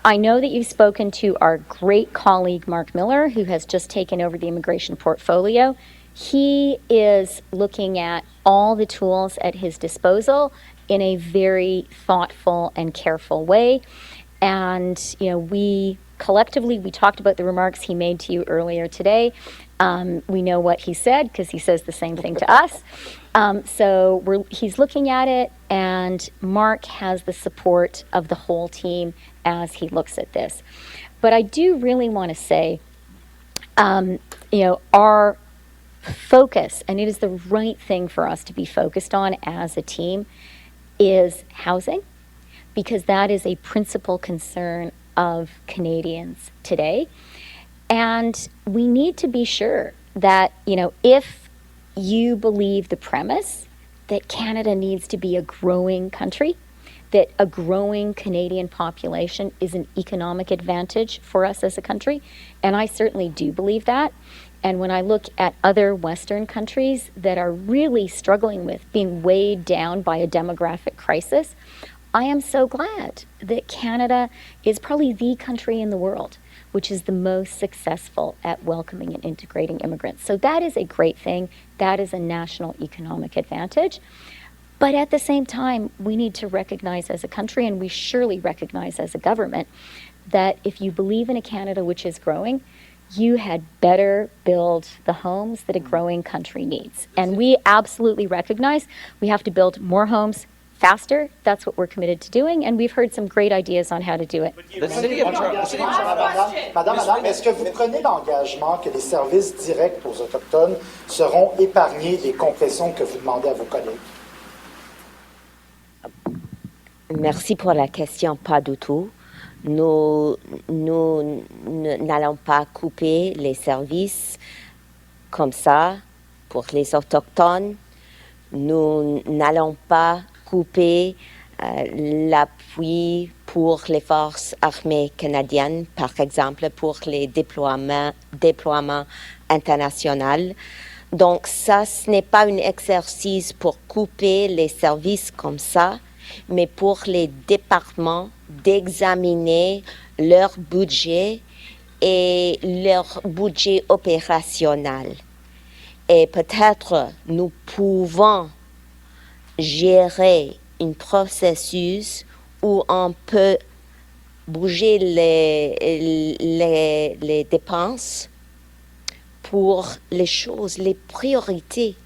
I know that you've spoken to our great colleague, Mark Miller, who has just taken over the immigration portfolio. He is looking at all the tools at his disposal in a very thoughtful and careful way. And, we collectively, we talked about the remarks he made to you earlier today. We know what he said because he says the same thing to us. He's looking at it, and Mark has the support of the whole team as he looks at this. But I do really want to say, our focus, and it is the right thing for us to be focused on as a team, is housing, because that is a principal concern of Canadians today. And we need to be sure that, if you believe the premise that Canada needs to be a growing country, that a growing Canadian population is an economic advantage for us as a country, and I certainly do believe that. And when I look at other Western countries that are really struggling with being weighed down by a demographic crisis, I am so glad that Canada is probably the country in the world which is the most successful at welcoming and integrating immigrants. So that is a great thing. That is a national economic advantage. But at the same time, we need to recognize as a country, and we surely recognize as a government, that if you believe in a Canada which is growing, you had better build the homes that a growing country needs. And we absolutely recognize we have to build more homes faster. That's what we're committed to doing, and we've heard some great ideas on how to do it. Madame, est-ce que vous prenez l'engagement que les services directs aux Autochtones seront épargnés des compressions que vous demandez à vos collègues? Merci pour la question, pas du tout. Nous n'allons pas couper les services comme ça pour les Autochtones. Nous n'allons pas couper l'appui pour les forces armées canadiennes, par exemple, pour les déploiements internationaux. Donc ça, ce n'est pas un exercice pour couper les services comme ça, mais pour les départements d'examiner leur budget et leur budget opérationnel. Et peut-être nous pouvons gérer un processus où on peut bouger les dépenses pour les choses, les priorités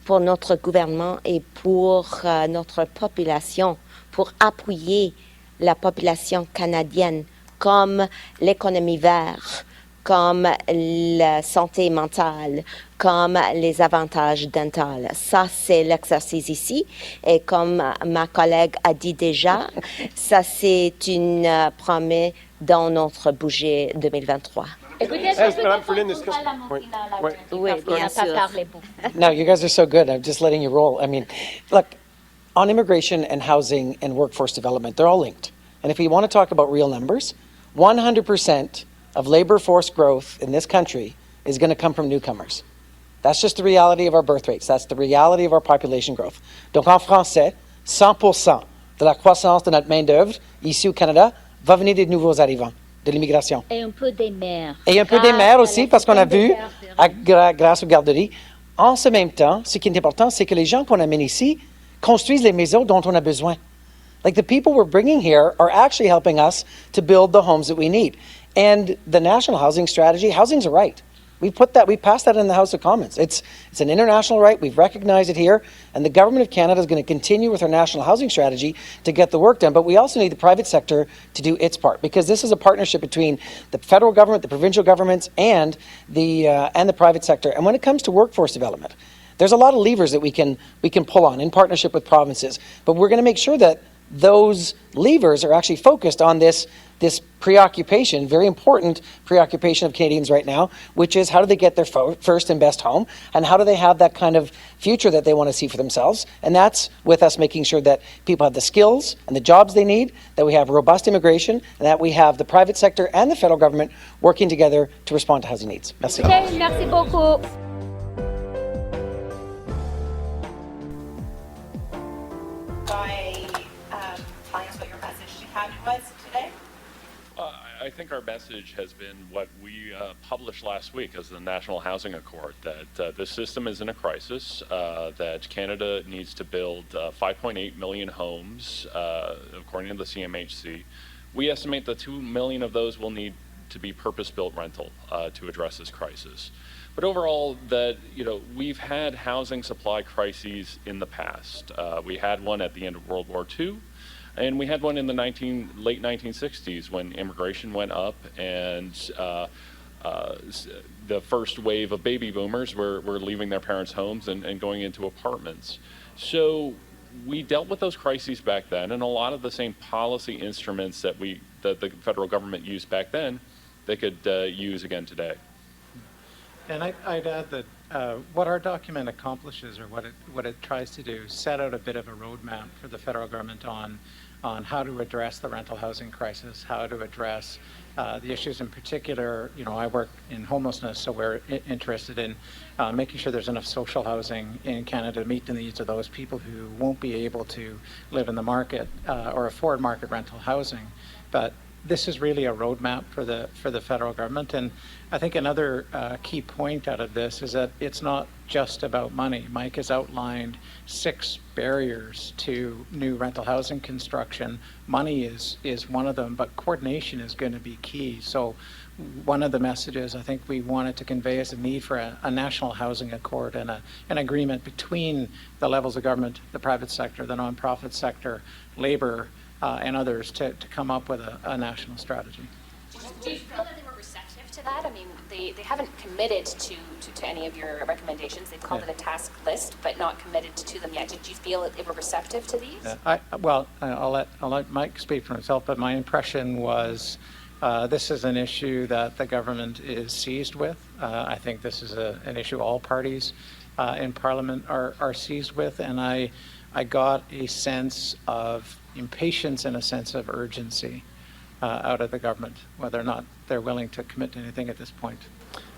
pour notre gouvernement et pour notre population, pour appuyer la population canadienne, comme l'économie verte, comme la santé mentale, comme les avantages dentaux. Ça, c'est l'exercice ici. Et comme ma collègue a dit déjà, ça, c'est une promesse dans notre budget 2023. No, you guys are so good. I'm just letting you roll. I mean, look, on immigration and housing and workforce development, they're all linked. And if we want to talk about real numbers, 100% of labor force growth in this country is going to come from newcomers. That's just the reality of our birth rates. That's the reality of our population growth. Donc en français, 100% de la croissance de notre main-d'œuvre ici au Canada va venir des nouveaux arrivants, de l'immigration. Et un peu des mères. Et un peu des mères aussi, parce qu'on a vu, grâce aux garderies. En ce même temps, ce qui est important, c'est que les gens qu'on amène ici construisent les maisons dont on a besoin. Like the people we're bringing here are actually helping us to build the homes that we need. And the national housing strategy, housing's a right. We passed that in the House of Commons. It's an international right. We've recognized it here. And the government of Canada is going to continue with our national housing strategy to get the work done. But we also need the private sector to do its part, because this is a partnership between the federal government, the provincial governments, and the private sector. And when it comes to workforce development, there's a lot of levers that we can pull on in partnership with provinces. But we're going to make sure that those levers are actually focused on this preoccupation, very important preoccupation of Canadians right now, which is how do they get their first and best home, and how do they have that kind of future that they want to see for themselves. And that's with us making sure that people have the skills and the jobs they need, that we have robust immigration, and that we have the private sector and the federal government working together to respond to housing needs. Merci. Okay, merci beaucoup. I think our message has been what we published last week as the National Housing Accord, that the system is in a crisis, that Canada needs to build 5.8 million homes, according to the CMHC. We estimate that 2 million of those will need to be purpose-built rental to address this crisis. But overall, that we've had housing supply crises in the past. We had one at the end of World War II, and we had one in the late 1960s when immigration went up and the first wave of baby boomers were leaving their parents' homes and going into apartments. So we dealt with those crises back then, and a lot of the same policy instruments that the federal government used back then, they could use again today. And I'd add that what our document accomplishes, or what it tries to do, set out a bit of a roadmap for the federal government on how to address the rental housing crisis, how to address the issues in particular. I work in homelessness, so we're interested in making sure there's enough social housing in Canada to meet the needs of those people who won't be able to live in the market or afford market rental housing. But this is really a roadmap for the federal government. And I think another key point out of this is that it's not just about money. Mike has outlined 6 barriers to new rental housing construction. Money is one of them, but coordination is going to be key. So one of the messages I think we wanted to convey is a need for a national housing accord and an agreement between the levels of government, the private sector, the nonprofit sector, labor, and others to come up with a national strategy. Do you feel that they were receptive to that? I mean, they haven't committed to any of your recommendations. They've called it a task list, but not committed to them yet. Did you feel that they were receptive to these? I'll let Mike speak for himself, but my impression was this is an issue that the government is seized with. I think this is an issue all parties in Parliament are seized with, and I got a sense of impatience and a sense of urgency out of the government, whether or not they're willing to commit to anything at this point.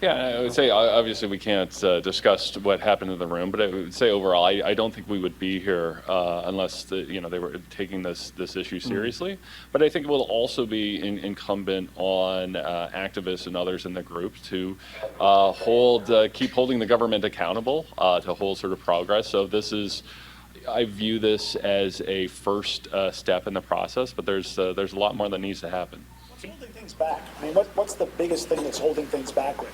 Yeah, I would say obviously we can't discuss what happened in the room, but I would say overall I don't think we would be here unless they were taking this issue seriously. But I think it will also be incumbent on activists and others in the group to keep holding the government accountable to hold sort of progress. So I view this as a first step in the process, but there's a lot more that needs to happen. What's holding things back? I mean, what's the biggest thing that's holding things back right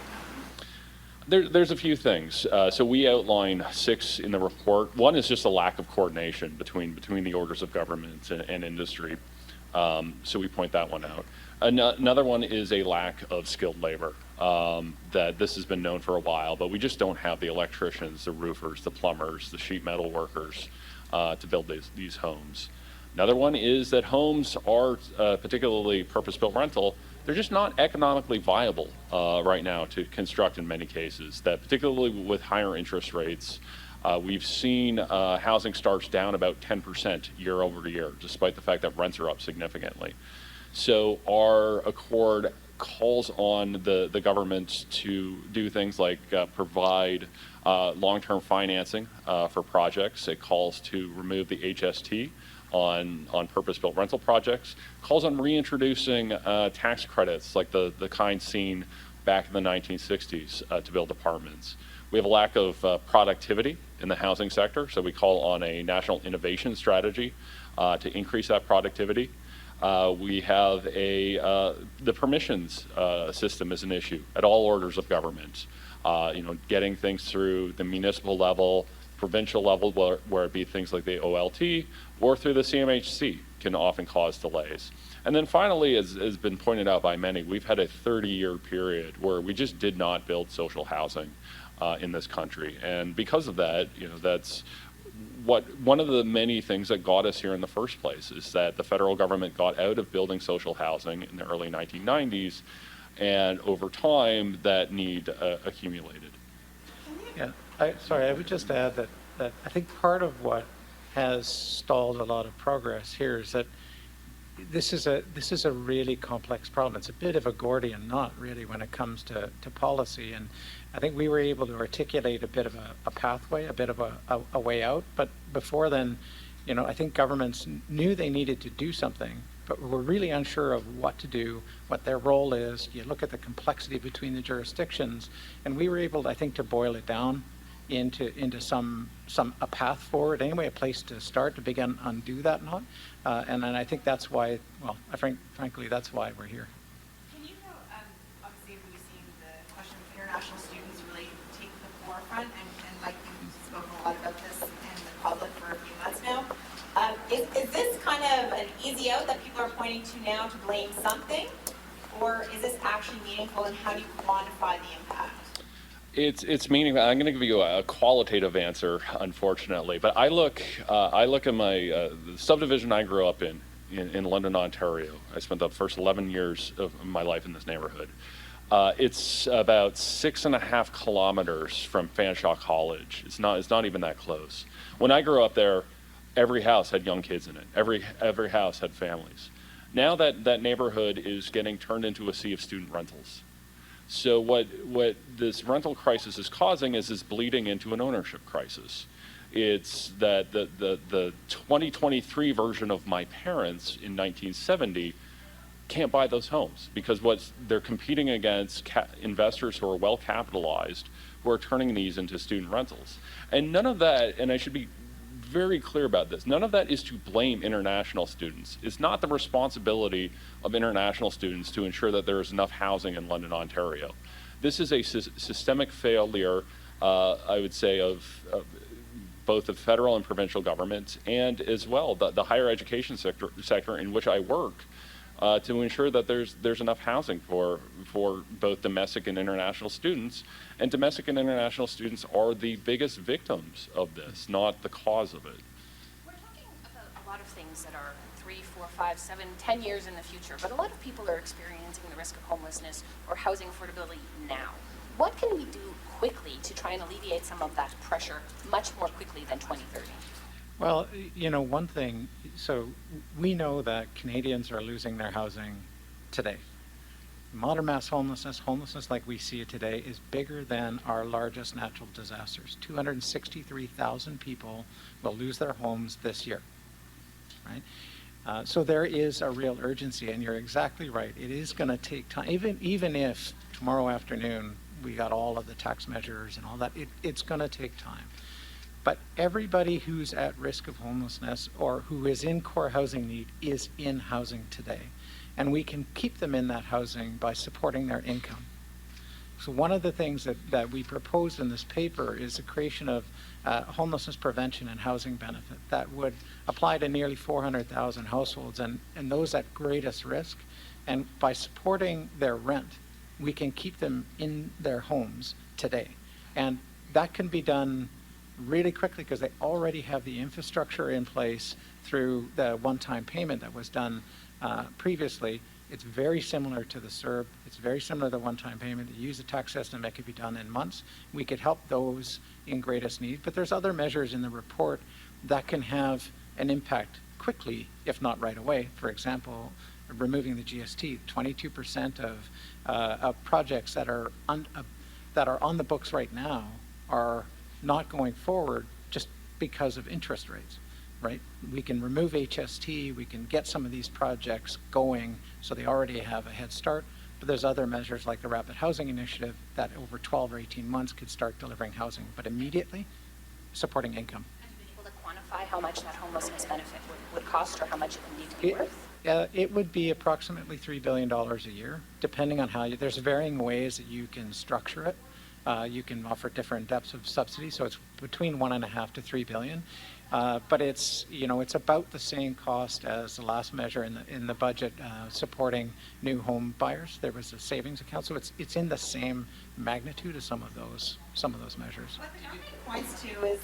now? There's a few things. So we outline 6 in the report. One is just a lack of coordination between the orders of government and industry. So we point that one out. Another one is a lack of skilled labor. That this has been known for a while, but we just don't have the electricians, the roofers, the plumbers, the sheet metal workers to build these homes. Another one is that homes are, particularly purpose-built rental, they're just not economically viable right now to construct in many cases. That particularly with higher interest rates, we've seen housing starts down about 10% year over year, despite the fact that rents are up significantly. So our accord calls on the government to do things like provide long-term financing for projects. It calls to remove the HST on purpose-built rental projects. Calls on reintroducing tax credits like the kind seen back in the 1960s to build apartments. We have a lack of productivity in the housing sector, so we call on a national innovation strategy to increase that productivity. We have the permissions system is an issue at all orders of government. Getting things through the municipal level, provincial level, where it be things like the OLT, or through the CMHC can often cause delays. And then finally, as has been pointed out by many, we've had a 30-year period where we just did not build social housing in this country. And because of that, that's one of the many things that got us here in the first place is that the federal government got out of building social housing in the early 1990s, and over time that need accumulated. Yeah, I would just add that I think part of what has stalled a lot of progress here is that this is a really complex problem. It's a bit of a Gordian knot, really, when it comes to policy. And I think we were able to articulate a bit of a pathway, a bit of a way out. But before then, I think governments knew they needed to do something, but were really unsure of what to do, what their role is. You look at the complexity between the jurisdictions, and we were able, I think, to boil it down into a path forward, anyway, a place to start to begin undo that knot. And I think that's why, frankly, that's why we're here. Can you pointing to now to blame something, or is this actually meaningful, and how do you quantify the impact? It's meaningful. I'm going to give you a qualitative answer, unfortunately, but I look at my the subdivision I grew up in London, Ontario. I spent the first 11 years of my life in this neighborhood. It's about 6.5 kilometers from Fanshawe College. It's not even that close. When I grew up there, every house had young kids in it. Every house had families. Now that neighborhood is getting turned into a sea of student rentals. So what this rental crisis is causing is this bleeding into an ownership crisis. It's that the 2023 version of my parents in 1970 can't buy those homes because they're competing against investors who are well capitalized, who are turning these into student rentals. And none of that, and I should be very clear about this, none of that is to blame international students. It's not the responsibility of international students to ensure that there is enough housing in London, Ontario. This is a systemic failure, I would say, of both the federal and provincial governments, and as well the higher education sector in which I work, to ensure that there's enough housing for both domestic and international students. And domestic and international students are the biggest victims of this, not the cause of it. We're talking about a lot of things that are 3, 4, 5, 7, 10 years in the future, but a lot of people are experiencing the risk of homelessness or housing affordability now. What can we do quickly to try and alleviate some of that pressure much more quickly than 2030? Well, one thing, so we know that Canadians are losing their housing today. Modern mass homelessness like we see it today, is bigger than our largest natural disasters. 263,000 people will lose their homes this year, right? So there is a real urgency, and you're exactly right. It is going to take time. Even if tomorrow afternoon we got all of the tax measures and all that, it's going to take time. But everybody who's at risk of homelessness or who is in core housing need is in housing today. And we can keep them in that housing by supporting their income. So one of the things that we proposed in this paper is the creation of homelessness prevention and housing benefit that would apply to nearly 400,000 households and those at greatest risk. And by supporting their rent, we can keep them in their homes today. And that can be done really quickly because they already have the infrastructure in place through the one-time payment that was done previously. It's very similar to the CERB. It's very similar to the one-time payment. You use a tax system that could be done in months. We could help those in greatest need, but there's other measures in the report that can have an impact quickly, if not right away. For example, removing the GST. 22% of projects that are on the books right now are not going forward just because of interest rates, right? We can remove HST, we can get some of these projects going so they already have a head start, but there's other measures like the Rapid Housing Initiative that over 12 or 18 months could start delivering housing, but immediately supporting income. And to be able to quantify how much that homelessness benefit would cost or how much it would need to be worth? It would be approximately $3 billion a year, depending on how there's varying ways that you can structure it. You can offer different depths of subsidy, so it's between $1.5 to $3 billion. But it's about the same cost as the last measure in the budget supporting new home buyers. There was a savings account, so it's in the same magnitude as some of those measures. What the government points to is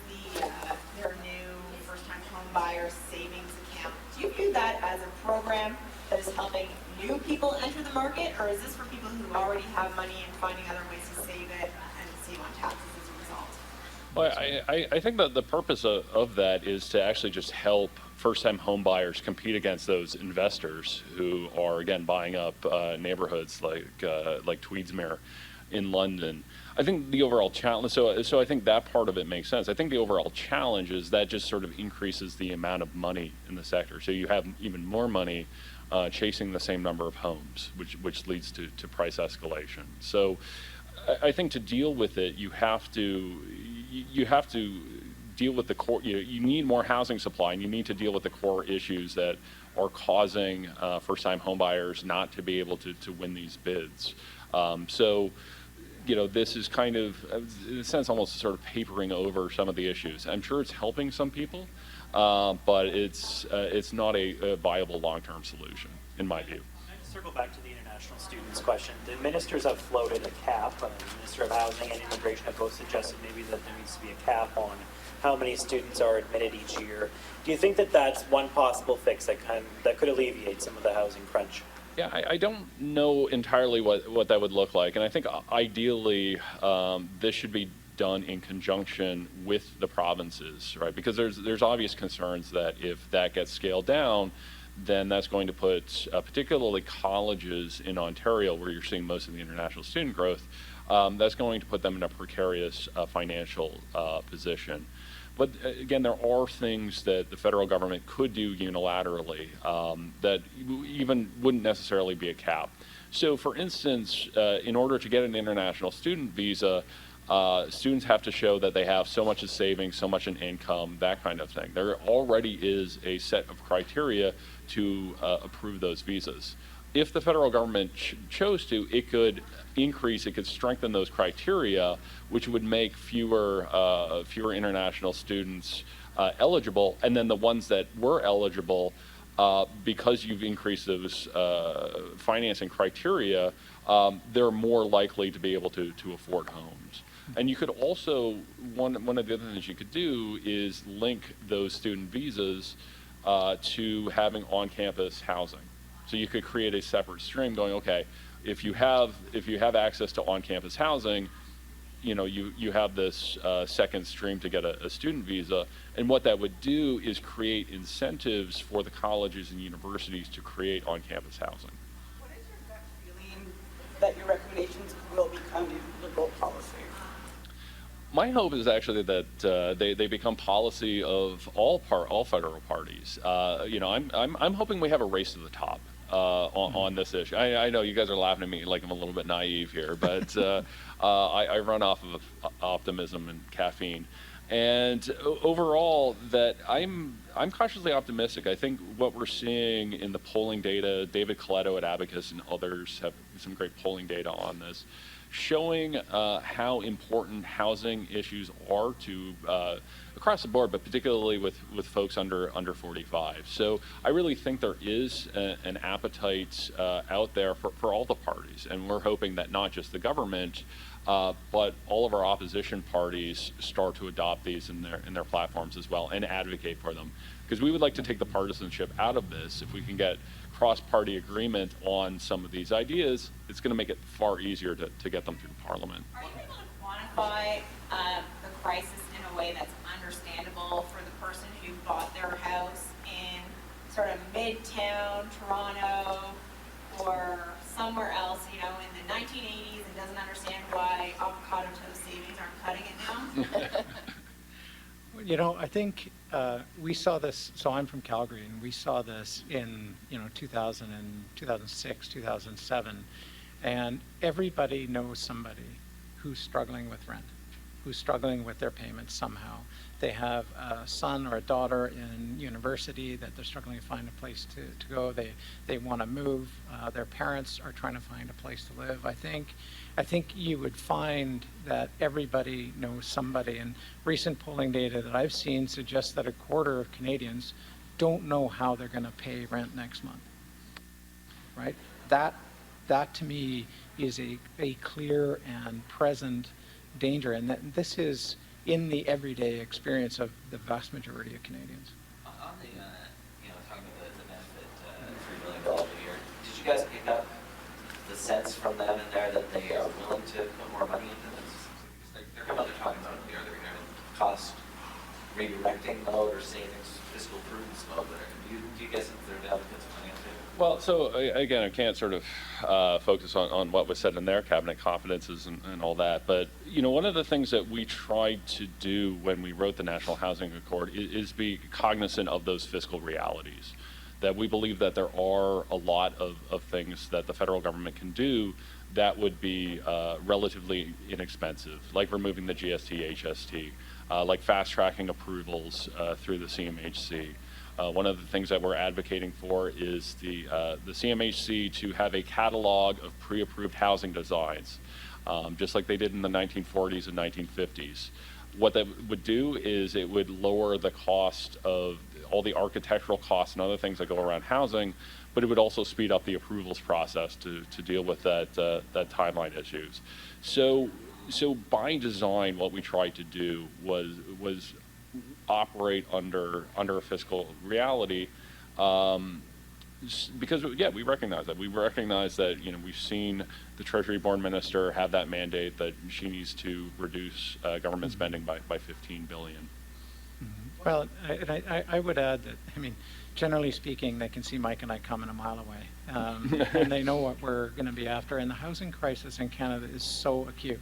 their new first-time home buyers savings account. Do you view that as a program that is helping new people enter the market, or is this for people who already have money and finding other ways to save it and save on taxes as a result? Well, I think that the purpose of that is to actually just help first-time home buyers compete against those investors who are, again, buying up neighborhoods like Tweedsmuir in London. I think the overall challenge, so I think that part of it makes sense. I think the overall challenge is that just sort of increases the amount of money in the sector. So you have even more money chasing the same number of homes, which leads to price escalation. So I think to deal with it, you have to deal with the core. You need more housing supply, and you need to deal with the core issues that are causing first-time home buyers not to be able to win these bids. This is kind of, in a sense, almost sort of papering over some of the issues. I'm sure it's helping some people, but it's not a viable long-term solution. in my view. To circle back to the international students question, the ministers have floated a cap. The Minister of Housing and Immigration have both suggested maybe that there needs to be a cap on how many students are admitted each year. Do you think that that's one possible fix that could alleviate some of the housing crunch? Yeah, I don't know entirely what that would look like, and I think ideally this should be done in conjunction with the provinces, right? Because there's obvious concerns that if that gets scaled down, then that's going to put particularly colleges in Ontario, where you're seeing most of the international student growth, that's going to put them in a precarious financial position. But again, there are things that the federal government could do unilaterally that even wouldn't necessarily be a cap. So for instance, in order to get an international student visa, students have to show that they have so much in savings, so much in income, that kind of thing. There already is a set of criteria to approve those visas. If the federal government chose to, it could strengthen those criteria, which would make fewer international students eligible, and then the ones that were eligible, because you've increased those financing criteria, they're more likely to be able to afford homes. And you could also, one of the other things you could do is link those student visas to having on-campus housing. So you could create a separate stream going, okay, if you have access to on-campus housing, you have this second stream to get a student visa. And what that would do is create incentives for the colleges and universities to create on-campus housing. What is your gut feeling that your recommendations will become Liberal policy? My hope is actually that they become policy of all federal parties. I'm hoping we have a race to the top on this issue. I know you guys are laughing at me like I'm a little bit naive here, but I run off of optimism and caffeine. And overall, that I'm cautiously optimistic. I think what we're seeing in the polling data, David Coletto at Abacus and others have some great polling data on this, showing how important housing issues are to across the board, but particularly with folks under 45. So I really think there is an appetite out there for all the parties, and we're hoping that not just the government, but all of our opposition parties start to adopt these in their platforms as well and advocate for them. Because we would like to take the partisanship out of this. If we can get cross-party agreement on some of these ideas, it's going to make it far easier to get them through Parliament. Are you able to quantify the crisis in a way that's understandable for the person who bought their house in sort of midtown Toronto or somewhere else, in the 1980s and doesn't understand why avocado toast savings aren't cutting it now? I think we saw this, so I'm from Calgary, and we saw this in, 2000 and 2006, 2007, and everybody knows somebody who's struggling with rent, who's struggling with their payments somehow. They have a son or a daughter in university that they're struggling to find a place to go. They want to move. Their parents are trying to find a place to live. I think you would find that everybody knows somebody, and recent polling data that I've seen suggests that a quarter of Canadians don't know how they're going to pay rent next month, right? That to me is a clear and present danger, and that this is in the everyday experience of the vast majority of Canadians. On the, talking about the benefit, $3 million a year, did you guys pick up the sense from them in there that they are willing to put more money into this? They're talking about, they're going to cost redirecting mode or savings, fiscal prudence mode. Do you guys think they're down to put some money into it? Well, so again, I can't sort of focus on what was said in their cabinet confidences and all that, but one of the things that we tried to do when we wrote the National Housing Accord is be cognizant of those fiscal realities. That we believe that there are a lot of things that the federal government can do that would be relatively inexpensive, like removing the GST, HST, like fast-tracking approvals through the CMHC. One of the things that we're advocating for is the CMHC to have a catalog of pre-approved housing designs, just like they did in the 1940s and 1950s. What that would do is it would lower the cost of all the architectural costs and other things that go around housing, but it would also speed up the approvals process to deal with that timeline issues. So by design, what we tried to do was operate under a fiscal reality, because we recognize that. We recognize that we've seen the Treasury Board Minister have that mandate that she needs to reduce government spending by $15 billion. Well, I would add that, generally speaking, they can see Mike and I coming a mile away. And they know what we're going to be after. And the housing crisis in Canada is so acute.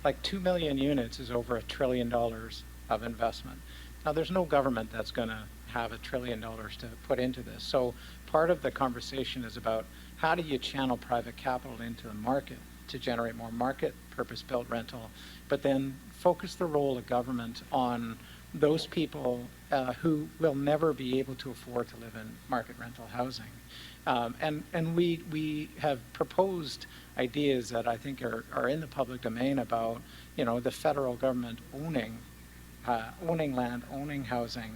Like 2 million units is over $1 trillion of investment. Now, there's no government that's going to have $1 trillion to put into this. So part of the conversation is about how do you channel private capital into the market to generate more market purpose-built rental, but then focus the role of government on those people who will never be able to afford to live in market rental housing. And we have proposed ideas that I think are in the public domain about, the federal government owning land, owning housing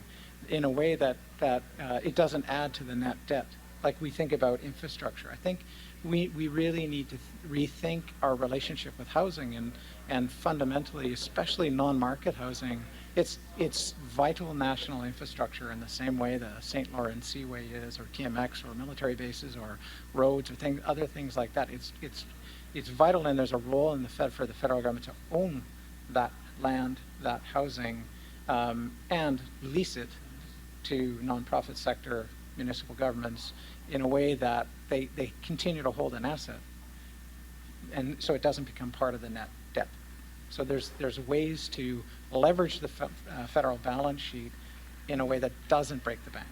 in a way that it doesn't add to the net debt. Like we think about infrastructure. I think we really need to rethink our relationship with housing and fundamentally, especially non-market housing. It's vital national infrastructure in the same way the St. Lawrence Seaway is, or TMX, or military bases, or roads, or other things like that. It's vital, and there's a role in for the federal government to own that land, that housing, and lease it to nonprofit sector, municipal governments, in a way that they continue to hold an asset, and so it doesn't become part of the net debt. So there's ways to leverage the federal balance sheet in a way that doesn't break the bank.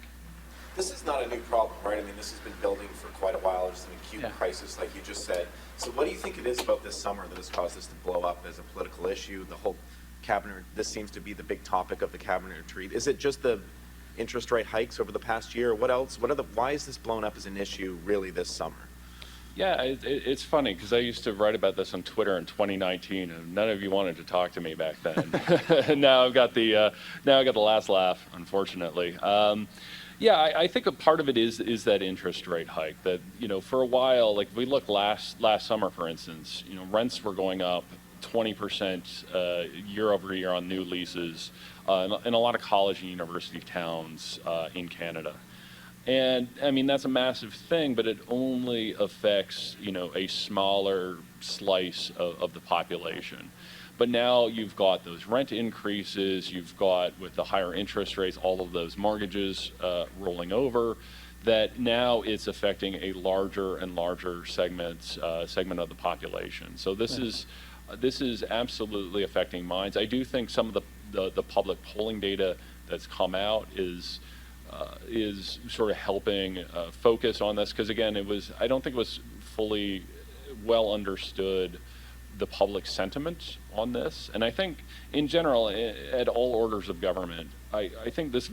This is not a new problem, right? This has been building for quite a while. There's an acute crisis, like you just said. So what do you think it is about this summer that has caused this to blow up as a political issue? The whole cabinet, this seems to be the big topic of the cabinet retreat. Is it just the interest rate hikes over the past year? What else? Why is this blown up as an issue really this summer? Yeah, it's funny because I used to write about this on Twitter in 2019, and none of you wanted to talk to me back then. Now I've got the last laugh, unfortunately. I think a part of it is that interest rate hike. That for a while, like if we look last summer, for instance, rents were going up 20% year over year on new leases in a lot of college and university towns in Canada. And that's a massive thing, but it only affects a smaller slice of the population. But now you've got those rent increases, you've got, with the higher interest rates, all of those mortgages rolling over, that now it's affecting a larger and larger segment of the population. So this is absolutely affecting minds. I do think some of the public polling data that's come out is sort of helping focus on this, because again, I don't think it was fully well understood, the public sentiment on this. And I think in general, at all orders of government, I think this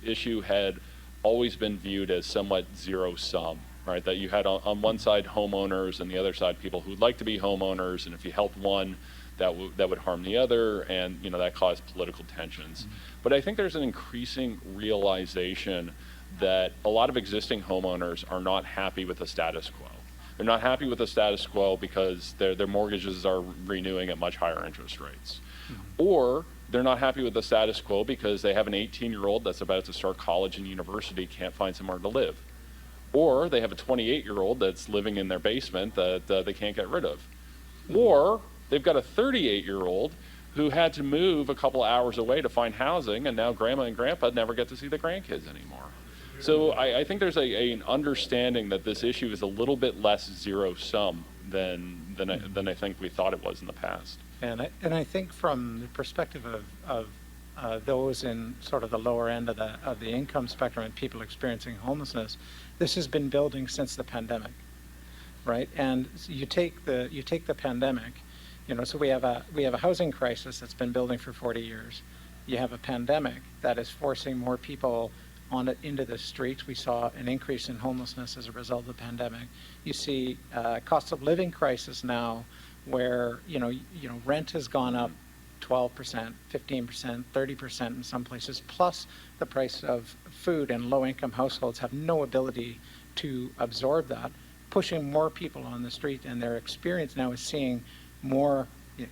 issue had always been viewed as somewhat zero sum, right? That you had on one side homeowners and the other side people who'd like to be homeowners, and if you helped one, that would harm the other, and that caused political tensions. Mm-hmm. But I think there's an increasing realization that a lot of existing homeowners are not happy with the status quo. They're not happy with the status quo because their mortgages are renewing at much higher interest rates. Mm-hmm. Or they're not happy with the status quo because they have an 18-year-old that's about to start college and university, can't find somewhere to live. Or they have a 28-year-old that's living in their basement that they can't get rid of. Mm-hmm. Or they've got a 38-year-old who had to move a couple hours away to find housing, and now grandma and grandpa never get to see the grandkids anymore. So I think there's an understanding that this issue is a little bit less zero-sum than I think we thought it was in the past. And I think from the perspective of those in sort of the lower end of the income spectrum and people experiencing homelessness, this has been building since the pandemic, right? And you take the pandemic. So we have a housing crisis that's been building for 40 years. You have a pandemic that is forcing more people into the streets. We saw an increase in homelessness as a result of the pandemic. You see cost of living crisis now, where rent has gone up 12%, 15%, 30% in some places. Plus, the price of food, and low-income households have no ability to absorb that, pushing more people on the street, and their experience now is seeing more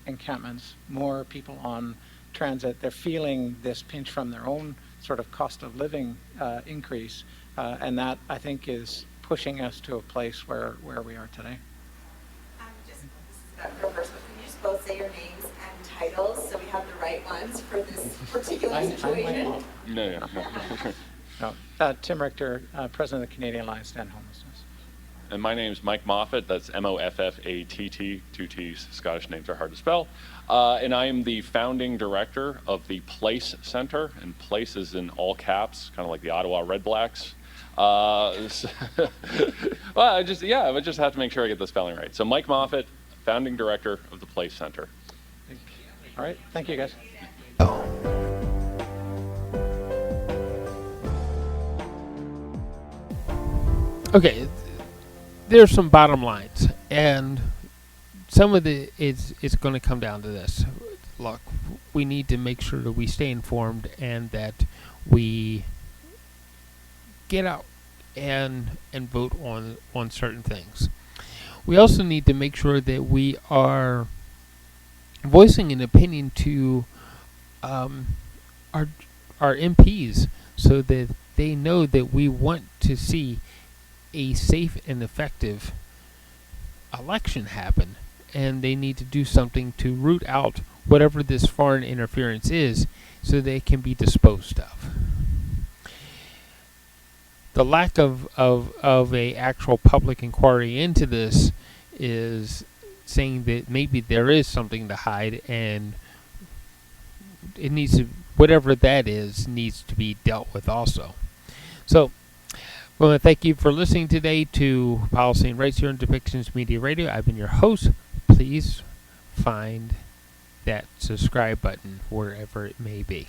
encampments, more people on transit. They're feeling this pinch from their own sort of cost of living increase, and that, I think, is pushing us to a place where we are today. This is about reverse, but can you just both say your names and titles so we have the right ones for this particular situation? No. Tim Richter, President of the Canadian Alliance to End Homelessness. And my name's Mike Moffat. That's Moffatt, 2 T's. Scottish names are hard to spell. And I am the founding director of the Place Center, and Place is in all caps, kind of like the Ottawa Red Blacks. Well, I just have to make sure I get the spelling right. So Mike Moffat, founding director of the Place Center. All right, thank you, guys. Okay, there's some bottom lines, and some of it's going to come down to this. Look, we need to make sure that we stay informed and that we get out and vote on certain things. We also need to make sure that we are voicing an opinion to our MPs so that they know that we want to see a safe and effective election happen, and they need to do something to root out whatever this foreign interference is so they can be disposed of. The lack of a actual public inquiry into this is saying that maybe there is something to hide, and it needs to, whatever that is, needs to be dealt with also. So I want to thank you for listening today to Policy and Rights here on Depictions Media Radio. I've been your host. Please find that subscribe button wherever it may be.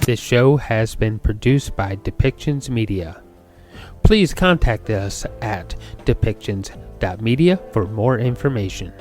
This show has been produced by Depictions Media. Please contact us at depictions.media for more information.